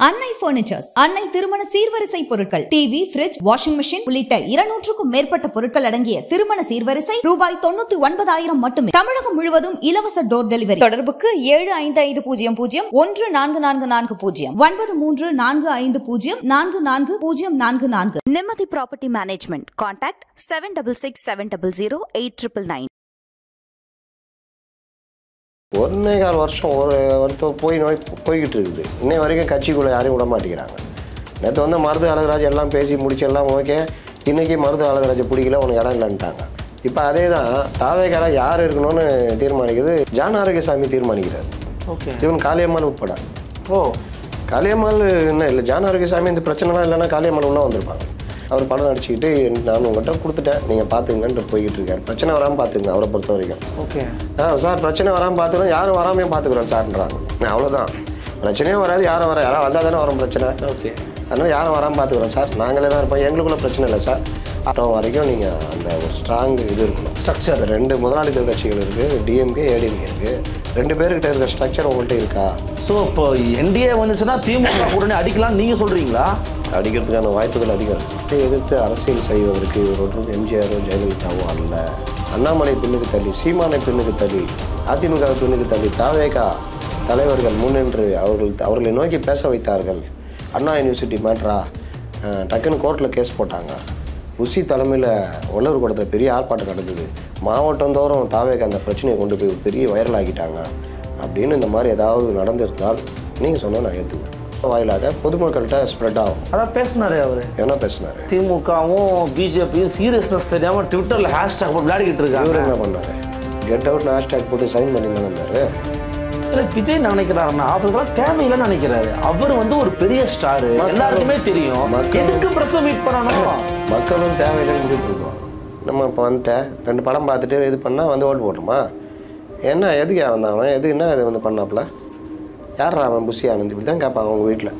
அன்னை பர்னிச்சர்ஸ், அன்னை திருமண சீர்வரிசை பொருட்கள், டிவி, ஃபிரிட்ஜ், வாஷிங் மெஷின் உள்ளிட்ட 200க்கும் மேற்பட்ட பொருட்கள் அடங்கிய திருமண சீர்வரிசை ரூபாய் 99,000 மட்டுமே. தமிழகம் முழுவதும் இலவச டோர் டெலிவரி. தொடர்புக்கு 7550144440 9345044044. நிம்மதி ப்ராப்பர்ட்டி மேனேஜ்மெண்ட். கான்டாக்ட் 7667008999. 1.25 வருஷம் போய்கிட்டு இருக்குது. இன்னை வரைக்கும் கட்சிக்குள்ளே யாரையும் விட மாட்டேங்கிறாங்க. நேற்று வந்து மருது அழகராஜ் எல்லாம் பேசி முடிச்செல்லாம் ஓகே, இன்றைக்கி மருது அழகராஜை பிடிக்கல, உனக்கு இடம் இல்லைன்ட்டாங்க. இப்போ அதே தான் தாவேக்கால யார் இருக்கணும்னு தீர்மானிக்கிறது ஜான் ஆரோக்கியசாமி தீர்மானிக்கிறார். ஓகே, இவன் காளியம்மாள் உட்பட. காளியம்மாள் என்ன இல்லை, ஜான் ஆரோக்கியசாமி இந்த பிரச்சனைலாம் இல்லைன்னா காளியம்மாள் உள்ள வந்திருப்பாங்க. அவர் படம் நடிச்சுக்கிட்டு நான் உங்கள்கிட்ட கொடுத்துட்டேன், நீங்கள் பார்த்துங்கன்ட்டு போய்கிட்டு இருக்காரு. பிரச்சனை வராமல் பார்த்துங்க அவரை பொறுத்த வரைக்கும். ஓகே சார், பிரச்சனை வராமல் பார்த்துக்கிறோம், யாரும் வராமையும் பார்த்துக்குறோம் சார்ன்றாங்க. அவ்வளோதான், பிரச்சனையும் வராது, யாரும் வராது, யாரும் வந்தால் தானே வரும் பிரச்சனை. ஓகே, அதனால் யாரும் வராமல் பார்த்துக்குறோம் சார், நாங்களே தான் இருப்போம், எங்களுக்குள்ள பிரச்சனை இல்லை சார். அப்புறம் வரைக்கும் நீங்கள் அந்த ஒரு ஸ்ட்ராங் இது இருக்கணும், ஸ்ட்ரக்சர். 2 முதலாளித்துவ கட்சிகள் இருக்குது, டிஎம்கே ஏடிஎம்கே இருக்குது. 2 பேருக்கிட்ட இருக்கிற ஸ்ட்ரக்சர் உங்கள்கிட்ட இருக்கா? ஸோ இப்போ என்டிஏ வந்துச்சுன்னா திமுக உடனே அடிக்கலாம் நீங்கள் சொல்கிறீங்களா? அடிக்கிறதுக்கான வாய்ப்புகள் அதிகம். எதிர்த்து அரசியல் செய்வதற்கு இவரோடும் எம்ஜிஆரோ ஜெயலலிதாவோ அல்ல. அண்ணாமலை பின்னுக்கு தள்ளி, சீமானை பின்னுக்கு தள்ளி, அதிமுக பின்னுக்கு தள்ளி தாவேகா தலைவர்கள் முன்னின்று அவர்களை நோக்கி பேச வைத்தார்கள். அண்ணா யூனிவர்சிட்டி மேட்ரா டக்குன்னு கோர்ட்டில் கேஸ் போட்டாங்க. உசி தலைமையில் வள்ளூர் கூடத்தில் பெரிய ஆர்ப்பாட்டம் நடந்தது. மாவட்டம் தோறும் தாவேகா அந்த பிரச்சனையை கொண்டு போய் பெரிய வைரல் ஆகிட்டாங்க. அப்படின்னு இந்த மாதிரி ஏதாவது நடந்திருந்தால் நீங்கள் சொன்னால் நான் ஏற்றுக்குவேன். வாயிலாக பொதுமக்கள்கிட்ட ஸ்ப்ரெட் ஆகும். அதான் பேசினாரு அவர். என்ன பேசினாரு? திமுகவும் பிஜேபியும் சீரியஸ்னஸ் தெரியாமல் ட்விட்டரில் ஹேஷ்டாக் போட்டு விளையாடிக்கிட்டு இருக்காங்க. இவர் என்ன பண்ணாரு? கெட் அவுட்னு ஹேஷ்டாக் போட்டு சைன் பண்ணி தான் இருந்தாரு. இல்லை, விஜய் நினைக்கிறாருன்னா அவருக்கெல்லாம் தேவையில்லைன்னு நினைக்கிறாரு. அவர் வந்து ஒரு பெரிய ஸ்டாரு, எல்லாருக்குமே தெரியும். எதுக்கு பிரஸ் மீட் பண்ணணும்? மக்களும் தேவையில்லைன்னு முடிவு பண்ணுவோம். நம்ம இப்போ வந்துட்டேன் 2 படம் பார்த்துட்டு இது பண்ணால் வந்து ஓட்டு போட்டுமா? என்ன எதுக்கு வந்தான் அவன், எது என்ன இது வந்து பண்ணாப்புல? யார் அவன் புஷி ஆனந்த்? இப்படி தான் கேட்பாங்க அவங்க வீட்டில்.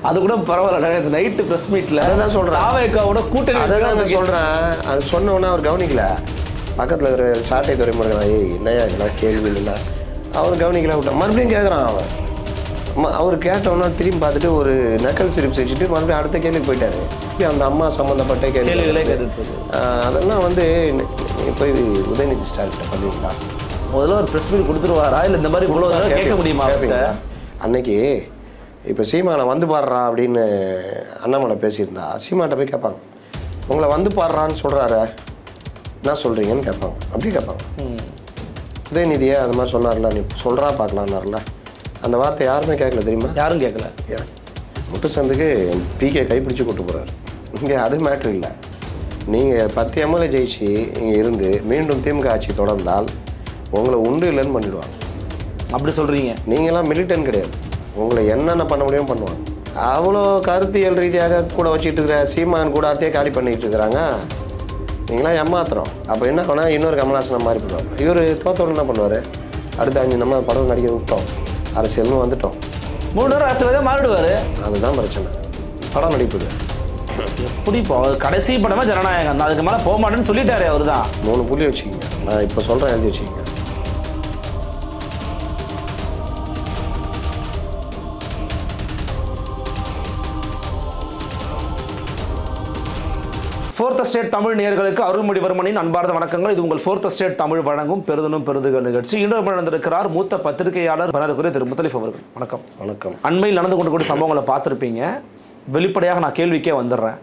அது கூட பரவாயில்ல, நைட்டு ப்ரெஸ் மீட்டில் அதான் சொல்கிறேன், தாவேகாவோட கூட்டணி. அதை தான் நான் சொல்கிறேன். அது சொன்னோன்னே அவர் கவனிக்கல. பக்கத்தில் இருக்கிற சாட்டை துறைமுருகன் என்னையா இதெல்லாம் கேள்வி இல்லைன்னா அவர் கவனிக்கல விட்டான். மறுபடியும் கேட்குறான் அவன். அவர் கேட்டோன்னா திரும்பி பார்த்துட்டு ஒரு நக்கல் சிரிப்பு செஞ்சுட்டு மறுபடியும் அடுத்த கேள்விக்கு போயிட்டாரு. அந்த அம்மா சம்மந்தப்பட்ட கேள்விகளே கேட்டு அதெல்லாம் வந்து போய் உதயநிதி ஸ்டாலின் பண்ணுவீங்களா? முதல்ல ஒரு ப்ரெஸ் மீட் கொடுத்துருவாரா, இல்லை இந்த மாதிரி இவ்வளோ கேட்க முடியுமா? அன்னைக்கு இப்போ சீமானை வந்து பாடுறா அப்படின்னு அண்ணாமலை பேசியிருந்தா சீமாட்ட போய் கேட்பாங்க, உங்களை வந்து பாடுறான்னு சொல்கிறாரு, என்ன சொல்கிறீங்கன்னு கேட்பாங்க. அப்படி கேட்பாங்க. உதயநிதியே அது மாதிரி சொன்னார்ல, நீ சொல்கிறா பார்க்கலான்னார்ல, அந்த வார்த்தை யாருமே கேட்கல தெரியுமா? யாரும் கேட்கல. முட்டுச்சந்துக்கு பிகே கைப்பிடிச்சு கூட்டு போகிறாரு. இங்கே அது மேட்ரு இல்லை. நீங்கள் 10 எம்எல்ஏ ஜெயிச்சு இங்கே இருந்து மீண்டும் திமுக ஆட்சி தொடர்ந்தால் உங்களை உண்டு இல்லைன்னு பண்ணிடுவாங்க. அப்படி சொல்கிறீங்க? நீங்களாம் மிலிட்டன் கிடையாது, உங்களை என்னென்ன பண்ண முடியும் பண்ணுவாங்க. அவ்வளோ கருத்தியல் ரீதியாக கூட வச்சுட்டு இருக்கிற சீமான் கூட அத்தையே காலி பண்ணிகிட்டு இருக்கிறாங்க. நீங்களாம் ஏமாத்துறோம். அப்போ என்ன பண்ணால் இன்னொரு கமலாசனம் மாதிரி பண்ணுவாங்க. இவர் தோத்தோடு என்ன பண்ணுவார்? அடுத்த 5 நம்ம படம் நடிக்க விட்டோம், அரசியல்னு வந்துட்டோம், 3 வருஷம் அரசியல் மாறிடுவார். அதுதான் பிரச்சனை. படம் நடிப்புது எப்படி இப்போ கடைசி படமாக ஜனநாயகம் தான், அதுக்கு மேலே போக மாட்டேன்னு சொல்லிட்டாரு அவர் தான். 3 புள்ளி வச்சுக்கிங்க, நான் இப்போ சொல்கிறேன், எழுதி வச்சுக்கிங்க. ஃபோர்த் ஸ்டேட் தமிழ் நேயர்களுக்கு அருள்மொழிவர்மனின் அன்பார்ந்த வணக்கங்கள். இது உங்கள் ஃபோர்த் ஸ்டேட் தமிழ் வழங்கும் பெருதனும் பெருதுகள் நிகழ்ச்சி. இன்று நடந்திருக்கிறார் மூத்த பத்திரிகையாளர் மரியாதைக்குரிய திரு முத்தலிஃப் அவர்கள். வணக்கம். வணக்கம். அண்மையில் நடந்து கொண்டு சம்பவங்களை பார்த்துருப்பீங்க. வெளிப்படையாக நான் கேள்விக்கே வந்துடுறேன்.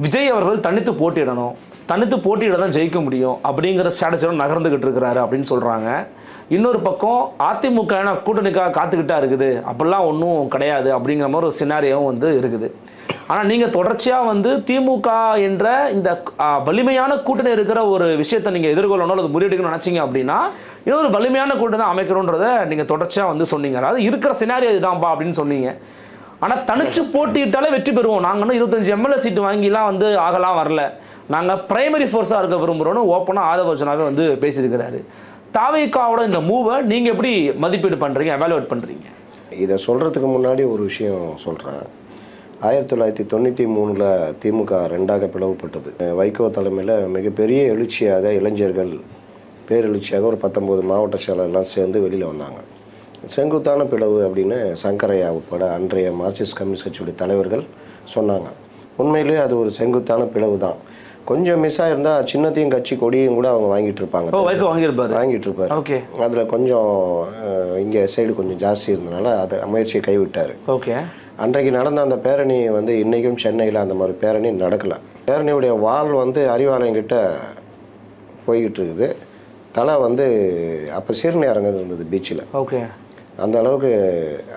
விஜய் அவர்கள் தனித்து போட்டியிடணும், தனித்து போட்டியிட தான் ஜெயிக்க முடியும் அப்படிங்கிற ஸ்ட்ராட்டஜியோட நகர்ந்துகிட்டு இருக்கிறாரு அப்படின்னு சொல்கிறாங்க. இன்னொரு பக்கம் அதிமுக கூட்டணிக்காக காத்துக்கிட்டா இருக்குது, அப்படிலாம் ஒன்றும் கிடையாது அப்படிங்கிற மாதிரி ஒரு சினாரியாவும் வந்து இருக்குது. ஆனால் நீங்கள் தொடர்ச்சியாக வந்து திமுக என்ற இந்த வலிமையான கூட்டணி இருக்கிற ஒரு விஷயத்தை நீங்கள் எதிர்கொள்ளணும், அது முறியடிக்கணும்னு நினச்சிங்க அப்படின்னா இன்னொரு வலிமையான கூட்டணி தான் அமைக்கணுன்றதை நீங்கள் தொடர்ச்சியாக வந்து சொன்னீங்க. அதாவது இருக்கிற சினாரியோ இதுதான்ப்பா அப்படின்னு சொன்னீங்க. ஆனால் தனிச்சு போட்டியிட்டாலே வெற்றி பெறுவோம், நாங்கள் இன்னும் 25 எம்எல்ஏ சீட்டு வாங்கிலாம் வந்து ஆகலாம் வரல, நாங்கள் பிரைமரி ஃபோர்ஸாக இருக்க விரும்புகிறோன்னு ஓப்பனாக ஆதவர்ஜனாவே வந்து பேசியிருக்கிறாரு. தாவேகாவோட இந்த மூவை நீங்கள் எப்படி மதிப்பீடு பண்ணுறீங்க, எவாலுவேட் பண்ணுறீங்க? இதை சொல்கிறதுக்கு முன்னாடி ஒரு விஷயம் சொல்கிறேன். 1993 திமுக 2ஆக பிளவுபட்டது. வைகோ தலைமையில் மிகப்பெரிய எழுச்சியாக இளைஞர்கள் பேரெழுச்சியாக ஒரு 19 மாவட்ட செயலெல்லாம் சேர்ந்து வெளியில் வந்தாங்க. செங்குத்தான பிளவு அப்படின்னு சங்கரையா உட்பட அன்றைய மார்க்சிஸ்ட் கம்யூனிஸ்ட் கட்சியுடைய தலைவர்கள் சொன்னாங்க. உண்மையிலேயே அது ஒரு செங்குத்தான பிளவு தான். கொஞ்சம் மிஸ் ஆயிருந்தால் சின்னத்தையும் கட்சி கொடியும் கூட அவங்க வாங்கிட்டு இருப்பாங்க. வாங்கிட்டு இருப்பாரு. அதில் கொஞ்சம் இங்கே சைடு கொஞ்சம் ஜாஸ்தி இருந்தனால அதை முயற்சியை கைவிட்டார். அன்றைக்கு நடந்த அந்த பேரணி வந்து இன்றைக்கும் சென்னையில் அந்த மாதிரி பேரணி நடக்கலை. பேரணியுடைய வால் வந்து அறிவாலயங்கிட்ட போய்கிட்டு இருக்குது. தலை வந்து அப்போ சீர்ணி அரங்கம் இருந்தது பீச்சில். அந்த அளவுக்கு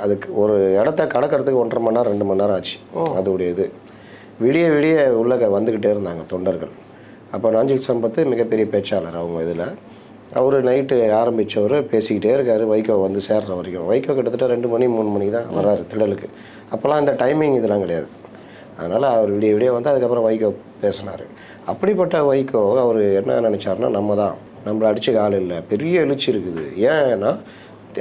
அதுக்கு ஒரு இடத்த கடக்கிறதுக்கு 1.5 மணி நேரம் 2 மணி நேரம் ஆச்சு. அதோடைய இது விடிய விடிய உள்ள வந்துக்கிட்டே இருந்தாங்க தொண்டர்கள். அப்போ நாஞ்சில் சம்பத் மிகப்பெரிய பேச்சாளர் அவங்க இதில். அவர் நைட்டு ஆரம்பித்தவர் பேசிக்கிட்டே இருக்கார் வைகோ வந்து சேர்ற வரைக்கும். வைகோ கிட்டத்தட்ட 2 மணி 3 மணிக்கு தான் வர்றாரு திடலுக்கு. அப்போல்லாம் இந்த டைமிங் இதெல்லாம் கிடையாது. அதனால் அவர் விடிய விடிய வந்து அதுக்கப்புறம் வைகோ பேசினார். அப்படிப்பட்ட வைகோ அவர் என்ன நினச்சாருன்னா, நம்மளை அடிச்சுக்க ஆள் இல்லை, பெரிய எழுச்சி இருக்குது. ஏன்னா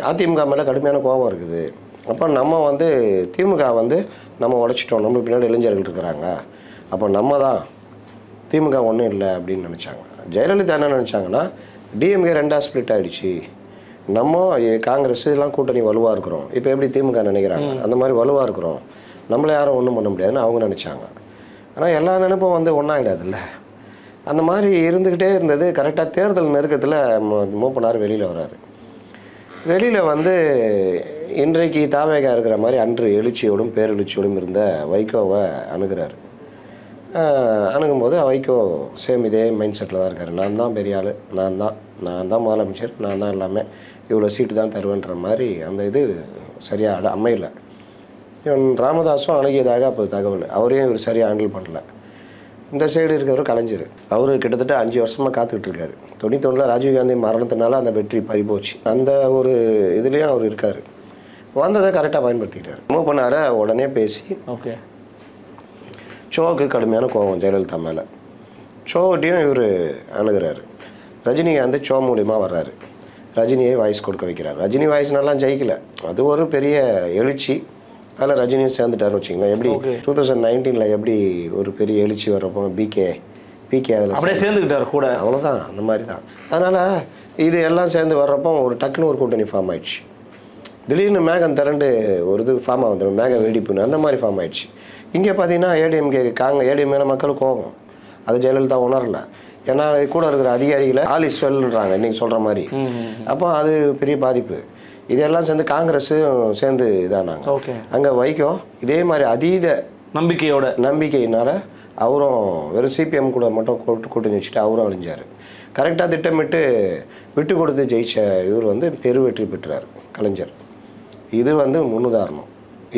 அதிமுக மேலே கடுமையான கோபம் இருக்குது. அப்போ நம்ம வந்து திமுக வந்து நம்ம உடைச்சிட்டோம், நம்ம பின்னாடி இளைஞர்கள் இருக்கிறாங்க, அப்போ நம்ம தான், திமுக ஒன்றும் இல்லை அப்படின்னு நினச்சாங்க. ஜெயலலிதா என்ன நினச்சாங்கன்னா, டிஎம்கே 2ஆக ஸ்ப்ளிட் ஆகிடுச்சு, நம்ம காங்கிரஸ் எல்லாம் கூட்டணி வலுவாக இருக்கிறோம், இப்போ எப்படி திமுக நினைக்கிறாங்க அந்த மாதிரி வலுவாக இருக்கிறோம், நம்மளை யாரும் ஒன்றும் பண்ண முடியாதுன்னு அவங்க நினச்சாங்க. ஆனால் எல்லா நினைப்பும் வந்து ஒன்றாகிடாதுல்ல. அந்த மாதிரி இருந்துக்கிட்டே இருந்தது. கரெக்டாக தேர்தல் நெருக்கத்தில் மூப்பனார் வெளியில் வர்றாரு. வெளியில் வந்து இன்றைக்கு தாவேகா இருக்கிற மாதிரி அன்று எழுச்சியோடும் பேரெழுச்சியோடும் இருந்த வைகோவை அணுகிறார். அணுகும்போது வைகோ சேம் இதே மைண்ட் செட்டில் தான் இருக்கார். நான் தான் பெரிய ஆள், நான் தான் முதலமைச்சர், நான் தான் எல்லாமே, இவ்வளோ சீட்டு தான் தருவேன்ற மாதிரி அந்த இது சரியாக அமையலை. இவன் ராமதாஸும் அணுகியதாக அப்போ தகவல். அவரையும் இவர் சரியாக ஹேண்டில் பண்ணல. இந்த சைடு இருக்கிறவர் கலைஞர். அவர் கிட்டத்தட்ட 5 வருஷமாக காத்துக்கிட்டு இருக்காரு. 91 ராஜீவ்காந்தி மரணத்தினால அந்த வெற்றி பறிபோச்சு. அந்த ஒரு இதுலேயும் அவர் இருக்கார். வந்ததை கரெக்டாக பயன்படுத்திக்கிட்டார். மூவ் பண்ணார உடனே பேசி ஷோவுக்கு கடுமையான கோபம் ஜெயலலிதா மேலே. ஷோவட்டையும் இவர் அணுகிறார். ரஜினிகாந்த் ஷோ மூலிமா வர்றாரு. ரஜினியை வாய்ஸ் கொடுக்க வைக்கிறார். ரஜினி வாய்ஸ் நல்லா ஜெயிக்கல, அது ஒரு பெரிய எழுச்சி. அதில் ரஜினியும் சேர்ந்துட்டார் வச்சிங்களேன். எப்படி 2019 எப்படி ஒரு பெரிய எழுச்சி வர்றப்போ பிகே அதில் அப்படியே சேர்ந்துக்கிட்டார் கூட, அவ்வளோதான், அந்த மாதிரி தான். அதனால் இது எல்லாம் சேர்ந்து வர்றப்போ ஒரு டக்குன்னு ஒரு கூட்டணி ஃபார்ம் ஆயிடுச்சு. திடீர்னு மேகம் திரண்டு ஒரு இது ஃபார்ம் ஆகுது, மேக வெடிப்புன்னு அந்த மாதிரி ஃபார்ம் ஆயிடுச்சு. இங்கே பார்த்தீங்கன்னா ஏடிஎம் மேலே மக்கள் கோபம். அது ஜெயலலிதா உணரல. ஏன்னா கூட இருக்கிற அதிகாரிகளை ஆல் இஸ் வெல்ன்றாங்க இன்றைக்கி சொல்கிற மாதிரி. அப்போ அது பெரிய பாதிப்பு. இதெல்லாம் சேர்ந்து காங்கிரஸும் சேர்ந்து இதானாங்க. அங்கே வைகோ இதே மாதிரி அதீத நம்பிக்கையினால அவரும் வெறும் சிபிஎம் கூட மட்டும் கூட்டணி வச்சுட்டு அவரும் அழிஞ்சார். கரெக்டாக திட்டமிட்டு விட்டு கொடுத்து ஜெயிச்ச இவர் வந்து பெரு வெற்றி பெற்றார் கலைஞர். இது வந்து முன்னுதாரணம்.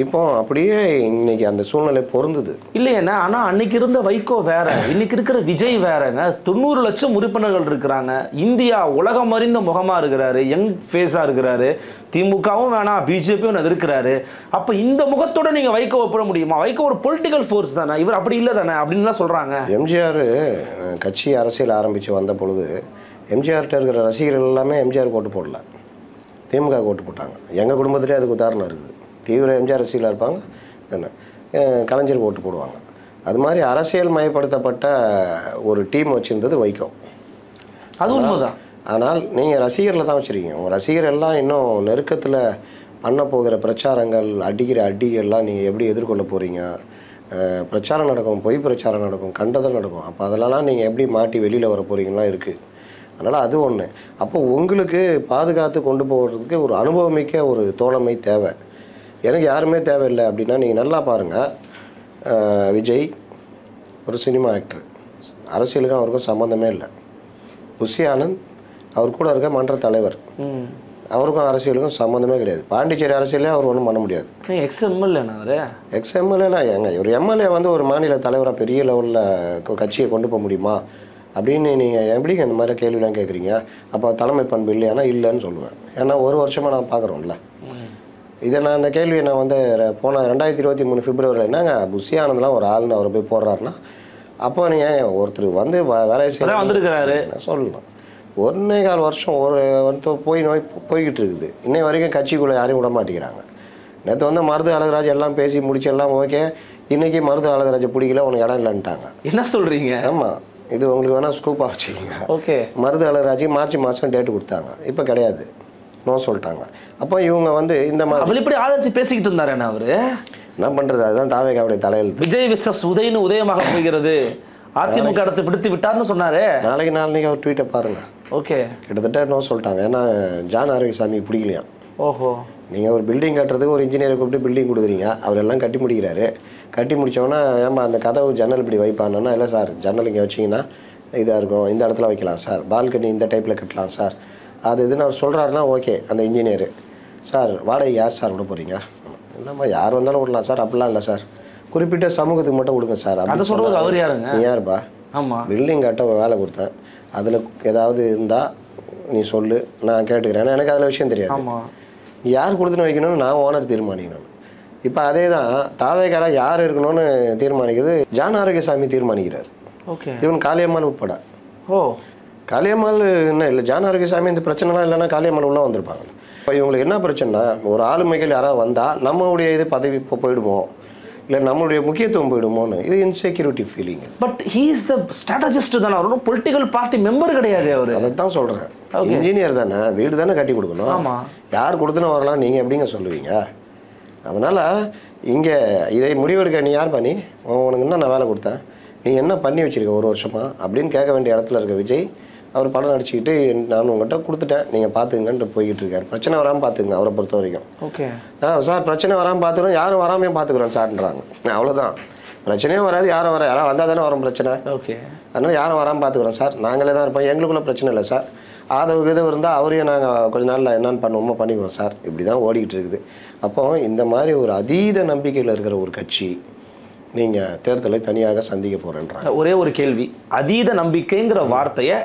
இப்போ அப்படியே இன்னைக்கு அந்த சூழ்நிலை பொருந்தது இல்லையா? ஆனா அன்னைக்கு இருந்த வைகோ வேற, இன்னைக்கு இருக்கிற விஜய் வேறங்க. 90 லட்சம் உறுப்பினர்கள் இருக்கிறாங்க. இந்தியா உலகம் அறிந்த முகமா இருக்கிறாரு, யங் ஃபேஸா இருக்கிறாரு. திமுகவும் வேணாம், பிஜேபியும் இருக்கிறாரு. அப்ப இந்த முகத்தோட நீங்க வைகோ ஒப்பிட முடியுமா? வைகோ ஒரு பொலிட்டிக்கல் ஃபோர்ஸ் தானே, இவர் அப்படி இல்லை தானே அப்படின்லாம் சொல்றாங்க. எம்ஜிஆர் கட்சி அரசியல் ஆரம்பிச்சு வந்த பொழுது எம்ஜிஆர்கிட்ட இருக்கிற ரசிகர்கள் எல்லாமே எம்ஜிஆர் ஓட்டு போடல, திமுக ஓட்டு போட்டாங்க. எங்கள் குடும்பத்திலே அதுக்கு உதாரணம் இருக்குது. தீவிர எம்ஜிஆர் ரசிகளாக இருப்பாங்க, என்ன கலைஞருக்கு ஓட்டு போடுவாங்க. அது மாதிரி அரசியல் மயப்படுத்தப்பட்ட ஒரு டீம் வச்சுருந்தது வைகோ. அது உண்மைதான். ஆனால் நீங்கள் ரசிகரில் தான் வச்சுருக்கீங்க. உங்கள் ரசிகர் எல்லாம் இன்னும் நெருக்கத்தில் பண்ண போகிற பிரச்சாரங்கள், அடிக்கிற அடிகள்லாம் நீங்கள் எப்படி எதிர்கொள்ள போகிறீங்க? பிரச்சாரம் நடக்கும், பொய் பிரச்சாரம் நடக்கும், கண்டதல் நடக்கும். அப்போ அதெல்லாம் நீங்கள் எப்படி மாட்டி வெளியில் வர போகிறீங்கலாம் இருக்குது. அதனால் அது ஒன்று. அப்போ உங்களுக்கு பாதுகாத்து கொண்டு போகிறதுக்கு ஒரு அனுபவமிக்க ஒரு தோழமை தேவை. எனக்கு யாருமே தேவையில்லை அப்படின்னா நீங்கள் நல்லா பாருங்கள். விஜய் ஒரு சினிமா ஆக்டர், அரசியலுக்கும் அவருக்கும் சம்மந்தமே இல்லை. புஷி ஆனந்த் அவர் கூட இருக்க மன்ற தலைவர், அவருக்கும் அரசியலுக்கும் சம்மந்தமே கிடையாது. பாண்டிச்சேரி அரசியலே அவர் ஒன்றும் பண்ண முடியாது. எக்ஸ்எம்எல்ஏனா ஏங்க ஒரு எம்எல்ஏ வந்து ஒரு மாநில தலைவராக பெரிய லெவலில் கட்சியை கொண்டு போக முடியுமா அப்படின்னு நீங்கள் எப்படிங்க இந்த மாதிரி கேள்விலாம் கேட்குறீங்க? அப்போ தலைமை பண்பு இல்லையானா இல்லைன்னு சொல்லுவேன். ஏன்னா ஒரு வருஷமாக நான் பார்க்குறோம்ல. இதை நான் அந்த கேள்வியை நான் வந்து போன 2023 பிப்ரவரியில் என்னங்க புஷி ஆனந்த்லாம் ஒரு ஆள்னு அவரை போய் போடுறாருன்னா, அப்போ நீங்கள் ஒருத்தர் வந்து வேலையை செய்ய வந்துருக்கிறாரு சொல்லணும். 1.25 வருஷம் ஒரு போய்கிட்டு இருக்குது. இன்னை வரைக்கும் கட்சிக்குள்ளே யாரையும் விட மாட்டேங்கிறாங்க. நேற்று வந்து மருது அழகராஜ் எல்லாம் பேசி முடிச்சு எல்லாம் ஓகே, இன்றைக்கி மருது அழகராஜை பிடிக்கல, உனக்கு இடம் இல்லைன்ட்டாங்க. என்ன சொல்கிறீங்க? ஆமாம், இது உங்களுக்கு வேணால் ஸ்கூப்பாக வச்சுக்கிங்க. ஓகே, மருது அழகராஜ் மார்ச் மாதம் டேட்டு கொடுத்தாங்க, இப்போ கிடையாது. நோ சொல்லிட்டாங்க. அப்போ இவங்க வந்து இந்த மாதிரி வெளிப்படை ஆதரிச்சு பேசிக்கிட்டு இருந்தாரு என்ன அவரு? என்ன பண்ணுறது, அதுதான் தாவேகாவுடைய தலையெழுத்து. விஜய் விசஸ் உதயன்னு உதயமாக போகிறது, அதிமுக அடுத்து பிடித்து விட்டார்னு சொன்னாரு. நாளைக்கு அவர் ட்வீட்டை பாருங்க. ஓகே, கிட்டத்தட்ட நோ சொல்லிட்டாங்க. ஏன்னா ஜான் ஆரோக்கியசாமி பிடிக்கலையா. ஓஹோ, நீங்கள் ஒரு பில்டிங் கட்டுறதுக்கு ஒரு இன்ஜினியரை கூப்பிட்டு பில்டிங் கொடுக்குறீங்க, அவர் எல்லாம் கட்டி முடிக்கிறாரு. கட்டி முடித்தோன்னா ஏமா அந்த கதவு ஜன்னல் இப்படி வைப்பானா, இல்லை சார் ஜன்னல் இங்கே வச்சிங்கன்னா இதாக இருக்கும், இந்த இடத்துல வைக்கலாம் சார், பால்கனி இந்த டைப்பில் கட்டலாம் சார், அது இதுன்னு அவர் சொல்கிறாருன்னா ஓகே. அந்த இன்ஜினியரு, சார் வாடகை யார் சார் விட போகிறீங்க? இல்லைம்மா யார் வந்தாலும் விடலாம் சார், அப்படிலாம் இல்லை சார், குறிப்பிட்ட சமூகத்துக்கு மட்டும் கொடுங்க சார். அதை சொல்கிறது அவர் யாருங்க? நீ யாருப்பா? ஆமாம், பில்டிங் கட்ட வேலை கொடுத்தேன், அதில் ஏதாவது இருந்தால் நீ சொல்லு, நான் கேட்டுக்கிறேன். ஏன்னா எனக்கு அதில் விஷயம் தெரியாது. ஆமாம், யார் கொடுத்துன்னு வைக்கணும்னு நான் ஓனர் தீர்மானிக்கணும். இப்போ அதே தான் தாவேக்காரா யார் இருக்கணும்னு தீர்மானிக்கிறது ஜான் ஆரோக்கியசாமி தீர்மானிக்கிறார். ஓகே, இவன் காளியம்மாள் உட்பட. ஓ, காளியம்மாள் என்ன இல்லை, ஜான் ஆரோக்கியசாமி இந்த பிரச்சனைலாம் இல்லைன்னா காளியம்மாள் உள்ளே வந்திருப்பாங்க. இப்போ இவங்களுக்கு என்ன பிரச்சனைனா, ஒரு ஆளுமைகள் யாராவது வந்தால் நம்மளுடைய இது பதவி இப்போ போயிடுமோ, இல்லை நம்மளுடைய முக்கியத்துவம் போயிடுமோன்னு, இது insecurity feeling. But he is the strategist தானே, அவர் பொலிட்டிக்கல் பார்ட்டி மெம்பர் கிடையாது அவர். அதை தான் சொல்கிறேன். இன்ஜினியர் தானே, வீடு தானே கட்டி கொடுக்கணும். ஆமாம், யார் கொடுத்துன்னு வரலாம், நீங்கள் எப்படிங்க சொல்லுவீங்க? அதனால் இங்கே இதை முடிவெடுக்க நீ யார் பண்ணி, உனக்கு என்ன நான் வேலை கொடுத்தேன், நீ என்ன பண்ணி வச்சுருக்க ஒரு வருஷமாக அப்படின்னு கேட்க வேண்டிய இடத்துல இருக்க விஜய் அவர் படம் நடிச்சுக்கிட்டு நான் உங்கள்கிட்ட கொடுத்துட்டேன், நீங்கள் பார்த்துங்கன்ட்டு போய்கிட்டு இருக்காரு. பிரச்சனை வராமல் பார்த்துங்க அவரை பொறுத்த வரைக்கும். ஓகே சார் பிரச்சனை வராமல் பார்த்துக்கிறோம், யாரும் வராமையும் பார்த்துக்குறோம் சார்ன்றாங்க. அவ்வளோதான், பிரச்சனையும் வராது, யாரும் யாராவது வந்தால் தானே வரும் பிரச்சனை. ஓகே, அதனால் யாரும் வராமல் பார்த்துக்குறோம் சார், நாங்களே தான் இருப்போம், எங்களுக்குள்ள பிரச்சனை இல்லை சார், ஆதரவு இது இருந்தால் அவரையும் நாங்கள் கொஞ்ச நாளில் என்னென்னு பண்ணுவோமோ பண்ணிக்குவோம் சார், இப்படி தான் ஓடிக்கிட்டு இருக்குது. அப்போது இந்த மாதிரி ஒரு அதீத நம்பிக்கையில் இருக்கிற ஒரு கட்சி நீங்கள் தேர்தலை தனியாக சந்திக்க போகிறேன்றாங்க. ஒரே ஒரு கேள்வி, அதீத நம்பிக்கைங்கிற வார்த்தையை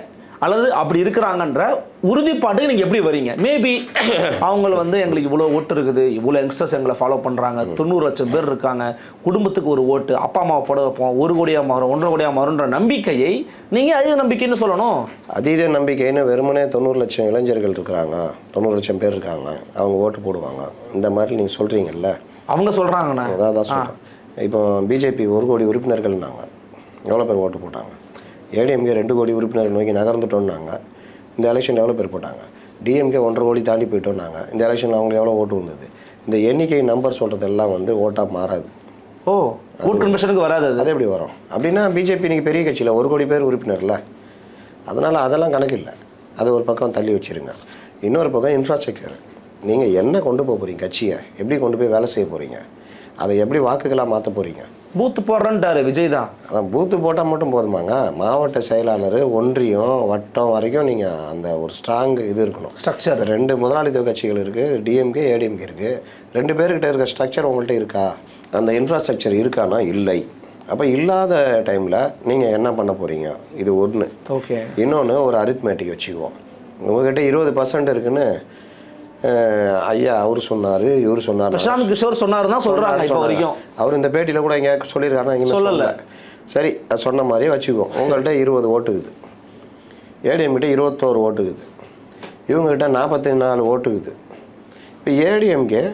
அல்லது அப்படி இருக்கிறாங்கன்ற உறுதிப்பாட்டுக்கு நீங்கள் எப்படி வரீங்க? மேபி அவங்கள வந்து எங்களுக்கு இவ்வளோ ஓட்டு இருக்குது, இவ்வளோ யங்ஸ்டர்ஸ் எங்களை ஃபாலோ பண்ணுறாங்க, 90 லட்சம் பேர் இருக்காங்க, குடும்பத்துக்கு ஒரு ஓட்டு, அப்பா அம்மாவை போட வைப்போம், 1 கோடியாக மாறும், 1.5 கோடியாக மாறும்ன்ற நம்பிக்கையை நீங்கள் அதீத நம்பிக்கைன்னு சொல்லணும். அதீத நம்பிக்கைன்னு வெறுமனே 90 லட்சம் இளைஞர்கள் இருக்கிறாங்க, 90 லட்சம் பேர் இருக்காங்க, அவங்க ஓட்டு போடுவாங்க, இந்த மாதிரி நீங்கள் சொல்கிறீங்கல்ல, அவங்க சொல்கிறாங்கண்ணா. அதான் சொல்கிறேன். இப்போ பிஜேபி 1 கோடி உறுப்பினர்கள்னாங்க, எவ்வளோ பேர் ஓட்டு போட்டாங்க? ஏடிஎம்கே 2 கோடி உறுப்பினர்கள் நோக்கி நகர்ந்துட்டோன்னாங்க, இந்த எலெக்ஷன் எவ்வளோ பேர் போட்டாங்க? டிஎம்கே 1.5 கோடி தாண்டி போயிட்டோன்னாங்க, இந்த எலெக்ஷனில் அவங்களுக்கு எவ்வளோ ஓட்டு வந்தது? இந்த எண்ணிக்கை நம்பர் சொல்கிறதெல்லாம் வந்து ஓட்டாக மாறாது. ஓ, ஓட் கன்வர்ஷனுக்கு வராது. அது எப்படி வரும்? அப்படின்னா பிஜேபி இன்றைக்கி பெரிய கட்சியில் 1 கோடி பேர் உறுப்பினர்ல, அதனால் அதெல்லாம் கணக்கு இல்லை. அது ஒரு பக்கம் தள்ளி வச்சுருங்க. இன்னொரு பக்கம் இன்ஃப்ராஸ்ட்ரக்சர், நீங்கள் என்ன கொண்டு போக போகிறீங்க, கட்சியை எப்படி கொண்டு போய் வேலை செய்ய போகிறீங்க, அதை எப்படி வாக்குகளாக மாற்ற போகிறீங்க? பூத்து போடுறேன்ட்டாரு விஜய் தான். அதான் பூத்து போட்டால் மட்டும் போதுமாங்க, மாவட்ட செயலாளர், ஒன்றியம், வட்டம் வரைக்கும் நீங்கள் அந்த ஒரு ஸ்ட்ராங் இது இருக்கணும், ஸ்ட்ரக்சர். 2 முதலாளித்துவ கட்சிகள் இருக்குது, டிஎம்கே ஏடிஎம்கே இருக்குது, 2 பேர்கிட்ட இருக்க ஸ்ட்ரக்சர் உங்கள்கிட்ட இருக்கா? அந்த இன்ஃப்ராஸ்ட்ரக்சர் இருக்கானா? இல்லை. அப்போ இல்லாத டைமில் நீங்கள் என்ன பண்ண போகிறீங்க? இது ஒன்று. ஓகே, இன்னொன்று ஒரு அரித்மேட்டிக் வச்சுக்குவோம். உங்கள்கிட்ட 20% இருக்குன்னு ஐயா அவர் சொன்னார், இவர் சொன்னார், பிரசாந்த் கிஷோர் சொன்னார் தான் சொல்கிறாங்க இப்போ வரைக்கும். அவர் இந்த பேட்டியில் கூட இங்கே சொல்லியிருக்காருன்னா இங்கே சொல்லலை. சரி, அது சொன்ன மாதிரியே வச்சுக்குவோம். உங்கள்கிட்ட 20 ஓட்டுக்குது, ஏடிஎம்கிட்ட 21 ஓட்டுக்குது, இவங்ககிட்ட 44 ஓட்டுக்குது. இப்போ ஏடிஎம்கே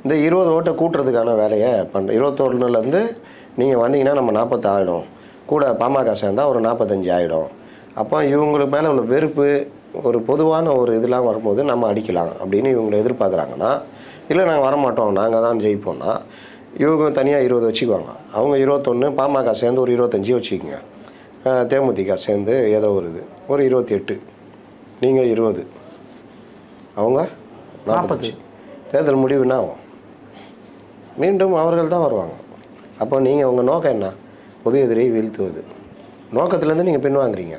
இந்த 20 ஓட்டை கூட்டுறதுக்கான வேலையை பண்ணுற 21லேருந்து நீங்கள் வந்தீங்கன்னா நம்ம 40 ஆகிடும், கூட பாமக சேர்ந்தால் ஒரு 45 ஆகிடும். அப்போ இவங்களுக்கு மேலே உள்ள வெறுப்பு, ஒரு பொதுவான ஒரு இதெல்லாம் வரும்போது நம்ம அடிக்கலாம் அப்படின்னு இவங்களை எதிர்பார்க்குறாங்கன்னா, இல்லை நாங்கள் வரமாட்டோம் நாங்கள் தான் ஜெயிப்போம்னா, இவங்க தனியாக 20 வச்சுக்குவாங்க, அவங்க 21, பாமக சேர்ந்து ஒரு 25 வச்சுக்கோங்க, தேமுதிக சேர்ந்து ஏதோ ஒரு 28, நீங்கள் 20, அவங்க 40. தேர்தல் முடிவு என்ன ஆகும்? மீண்டும் அவர்கள் தான் வருவாங்க. அப்போ நீங்கள் உங்கள் நோக்கம் என்ன? பொது எதிரியை வீழ்த்துவது. நோக்கத்துலேருந்து நீங்கள் பின்வாங்குறீங்க.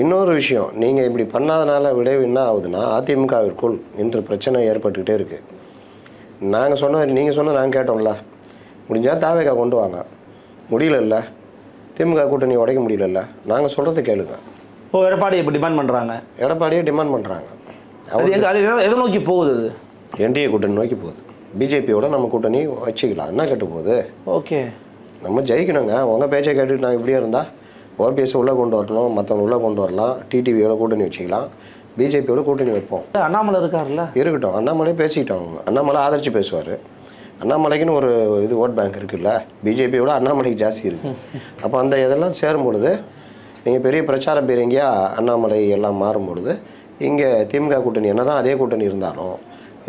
இன்னொரு விஷயம், நீங்கள் இப்படி பண்ணாதனால விளைவு என்ன ஆகுதுன்னா, அதிமுகவிற்குள் இன்று பிரச்சனை ஏற்பட்டுக்கிட்டே இருக்குது. நாங்கள் சொன்னது நீங்கள் சொன்ன நாங்கள் கேட்டோம்ல, முடிஞ்சால் தாவேகா கொண்டு வாங்க, முடியலல்ல, திமுக கூட்டணி உடைக்க முடியலல்ல, நாங்கள் சொல்கிறத கேளுங்க. இப்போ எடப்பாடி இப்போ டிமாண்ட் பண்ணுறாங்க, எடப்பாடியே டிமாண்ட் பண்ணுறாங்க. அது எதை நோக்கி போகுது? அது என்டிஏ கூட்டணி நோக்கி போகுது. பிஜேபியோட நம்ம கூட்டணி வச்சுக்கலாம், என்ன கெட்டு போகுது? ஓகே, நம்ம ஜெயிக்கணுங்க. உங்கள் பேச்சை கேட்டுட்டு நான் இப்படியே இருந்தால் ஓபிஎஸ் உள்ளே கொண்டு வரணும், மற்றவங்க உள்ளே கொண்டு வரலாம், டிடிவியோட கூட்டணி வச்சுக்கலாம், பிஜேபியோட கூட்டணி வைப்போம். அண்ணாமலை இருக்காருல்ல, இருக்கட்டும், அண்ணாமலையே பேசிக்கிட்டோம். அவங்க அண்ணாமலை ஆதரித்து பேசுவார். அண்ணாமலைக்குன்னு ஒரு இது ஓட் பேங்க் இருக்குல்ல, பிஜேபியோட அண்ணாமலைக்கு ஜாஸ்தி இருக்குது. அப்போ அந்த இதெல்லாம் சேரும் பொழுது, நீங்கள் பெரிய பிரச்சார பீரங்கியாக அண்ணாமலை எல்லாம் மாறும் பொழுது இங்கே திமுக கூட்டணி என்ன தான் அதே கூட்டணி இருந்தாலும்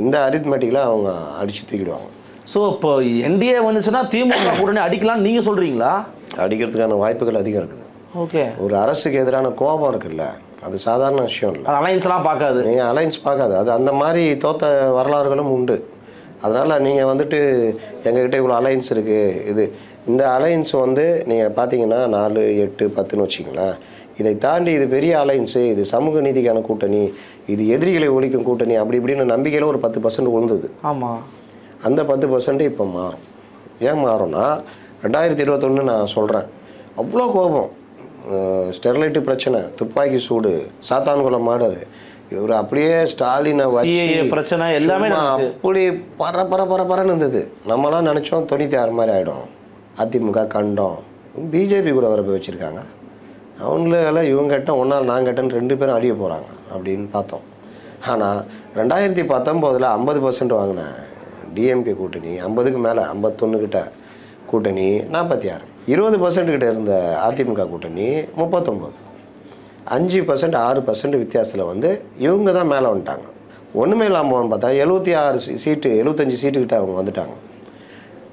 இந்த அரித்மெட்டிக்கில் அவங்க அடித்து தூக்கிடுவாங்க. ஸோ இப்போ என்டிஏ வந்துச்சுன்னா திமுக கூட்டணி அடிக்கலாம்னு நீங்கள் சொல்கிறீங்களா? அடிக்கிறதுக்கான வாய்ப்புகள் அதிகம் இருக்குது. ஓகே, ஒரு அரசுக்கு எதிரான கோபம் இருக்குல்ல, அது சாதாரண விஷயம் இல்லை. அலைன்ஸ்லாம் பார்க்காது, நீங்கள் அலைன்ஸ் பார்க்காது. அது அந்த மாதிரி தோத்த வரலாறுகளும் உண்டு. அதனால் நீங்கள் வந்துட்டு எங்ககிட்ட இவ்வளோ அலைன்ஸ் இருக்குது, இது இந்த அலைன்ஸ் நீங்கள் பார்த்தீங்கன்னா 4, 8, 10ன்னு வச்சிங்களேன். இதை தாண்டி இது பெரிய அலைன்ஸு, இது சமூக நீதிக்கான கூட்டணி, இது எதிரிகளை ஒழிக்கும் கூட்டணி, அப்படி இப்படின்னு நம்பிக்கையில் ஒரு 10% உழுந்தது. ஆமாம், அந்த 10% இப்போ மாறும். ஏன் மாறும்னா 2021 நான் சொல்கிறேன், அவ்வளோ கோபம். ஸ்டெர்லைட்டு பிரச்சனை, துப்பாக்கி சூடு, சாத்தான்குளம் மாடரு, இவர் அப்படியே ஸ்டாலினை வச்சு பிரச்சனை எல்லாமே அப்படி பரன்னு இருந்தது. நம்மளாம் நினச்சோம் 96 மாதிரி ஆகிடும், அதிமுக கண்டம், பிஜேபி கூட வர போய் வச்சுருக்காங்க. அவங்களெல்லாம் இவங்க கட்டம் ஒன்றால் நான் கட்டன்னு 2 பேரும் அடிய போகிறாங்க அப்படின்னு பார்த்தோம். ஆனால் 2019 50% வாங்கின டிஎம்கே கூட்டணி 50க்கு மேலே 51 கிட்ட கூட்டணி 46, 20% கிட்ட இருந்த அதிமுக கூட்டணி 39, 5%, 6% வித்தியாசத்தில் இவங்க தான் மேலே வந்துட்டாங்க. ஒன்றுமே இல்லாமல் பார்த்தா 76 சீட்டு 75 சீட்டுக்கிட்ட அவங்க வந்துட்டாங்க.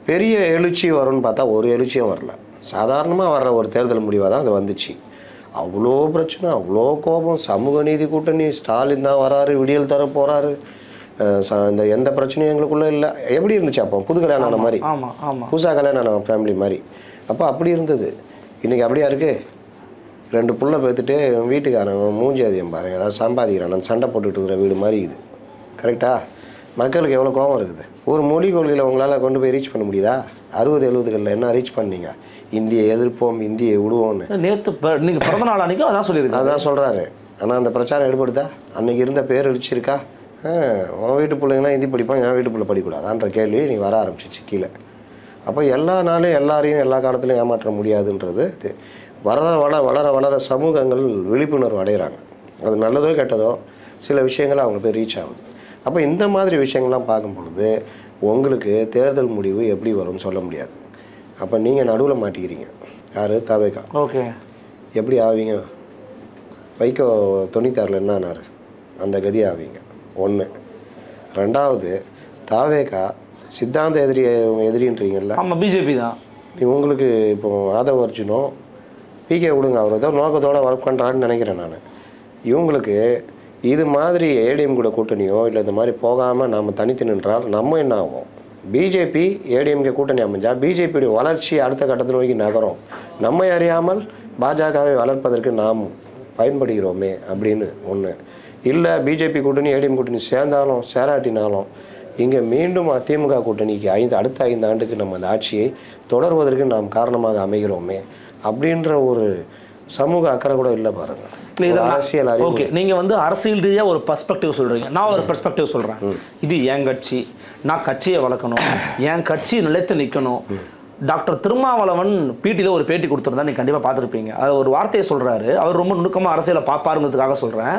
பெரிய எழுச்சி வரும்னு பார்த்தா ஒரு எழுச்சியும் வரல. சாதாரணமாக வர்ற ஒரு தேர்தல் முடிவாக தான் அது வந்துச்சு. அவ்வளோ பிரச்சனை, அவ்வளோ கோபம், சமூக நீதி கூட்டணி, ஸ்டாலின் தான் வராரு, விடியல் தர போகிறாரு, இந்த எந்த பிரச்சனையும் எங்களுக்குள்ளே இல்லை. எப்படி இருந்துச்சு அப்போ? புது கல்யாணம் ஆன மாதிரி, புதுசாக கல்யாணம் ஆன ஃபேமிலி மாதிரி. அப்போ அப்படி இருந்தது. இன்றைக்கி அப்படியா இருக்குது? 2 புள்ள பேத்துட்டு வீட்டுக்காரன் மூஞ்சி அதிகம் பாருங்க, ஏதாவது சம்பாதிக்கிறான், சண்டை போட்டுட்டு இருக்கிற வீடு மாதிரி இது. கரெக்டாக? மக்களுக்கு எவ்வளோ கோபம் இருக்குது. ஒரு மொழி கொள்கையில் உங்களால் கொண்டு போய் ரீச் பண்ண முடியுதா? 60, 70களில் என்ன ரீச் பண்ணீங்க? இந்தியை எதிர்ப்போம், இந்தியை விடுவோம்னு. நேற்று நீங்கள் பிறந்த நாள் அன்றைக்கும் அதான் சொல்லியிருக்கேன், அதான் சொல்கிறாரு. ஆனால் அந்த பிரச்சாரம் எடுபடுதா? அன்றைக்கி இருந்த பேர் அடிச்சிருக்கா? உன் வீட்டு பிள்ளைங்களாம் ஹிந்தி படிப்பான், என் வீட்டு பிள்ளை படிக்கூடாதான்ற கேள்வி நீ வர ஆரம்பிச்சிச்சு கீழே. அப்போ எல்லா நாளும் எல்லாரையும் எல்லா காலத்துலையும் ஏமாற்ற முடியாதுன்றது வளர வளர சமூகங்கள் விழிப்புணர்வு அடைகிறாங்க. அது நல்லதோ கெட்டதோ சில விஷயங்கள் அவங்க போய் ரீச் ஆகுது. அப்போ இந்த மாதிரி விஷயங்கள்லாம் பார்க்கும் பொழுது உங்களுக்கு தேர்தல் முடிவு எப்படி வரும்னு சொல்ல முடியாது. அப்போ நீங்கள் நடுவில் மாட்டிக்கிறீங்க. யார்? தவேகா. ஓகே, எப்படி ஆவீங்க? வைகோ 96 என்ன ஆனார்? அந்த கதி ஆவீங்க. 1. 2வது, தாவேகா சித்தாந்த எதிரின்றீங்கல்ல. ஆமாம், பிஜேபி தான். உங்களுக்கு இப்போ ஆதவ அர்ஜுனோ பிகே விடுங்க, அவர் ஏதோ நோக்கத்தோடு ஒர்க் பண்ணுறாருன்னு நினைக்கிறேன் நான். இவங்களுக்கு இது மாதிரி ஏடிஎம் கூட கூட்டணியோ இல்லை இந்த மாதிரி போகாமல் நாம் தனித்து நின்றால் நம்ம என்ன ஆகும்? பிஜேபி ஏடிஎம்கே கூட்டணி அமைஞ்சால் பிஜேபியுடைய வளர்ச்சி அடுத்த கட்டத்தை நோக்கி நகரும். நம்மை அறியாமல் பாஜகவை வளர்ப்பதற்கு நாம் பயன்படுகிறோமே அப்படின்னு ஒன்று. இல்லை பிஜேபி கூட்டணி ஏடிஎம் கூட்டணி சேர்ந்தாலும் சேராட்டினாலும் இங்கே மீண்டும் அதிமுக கூட்டணிக்கு அடுத்த 5 ஆண்டுக்கு நம்ம அந்த ஆட்சியை தொடர்வதற்கு நாம் காரணமாக அமைகிறோமே அப்படின்ற ஒரு சமூக அக்கறை கூட இல்லை பாருங்க. அரசியல் ஓகே, நீங்கள் அரசியல் ரீதியாக ஒரு பெர்ஸ்பெக்டிவ் சொல்கிறீங்க, நான் ஒரு பெர்ஸ்பெக்டிவ் சொல்கிறேன். இது என் கட்சி, நான் கட்சியை வளர்க்கணும், என் கட்சி நிலைத்து நிற்கணும். டாக்டர் திருமாவளவன் பிடியில் ஒரு பேட்டி கொடுத்துருந்தா நீங்கள் கண்டிப்பாக பார்த்துருப்பீங்க. அதில் ஒரு வார்த்தையை சொல்கிறாரு, அவர் ரொம்ப நுணுக்கமாக அரசியலை பார்ப்பாருங்கிறதுக்காக சொல்கிறேன்.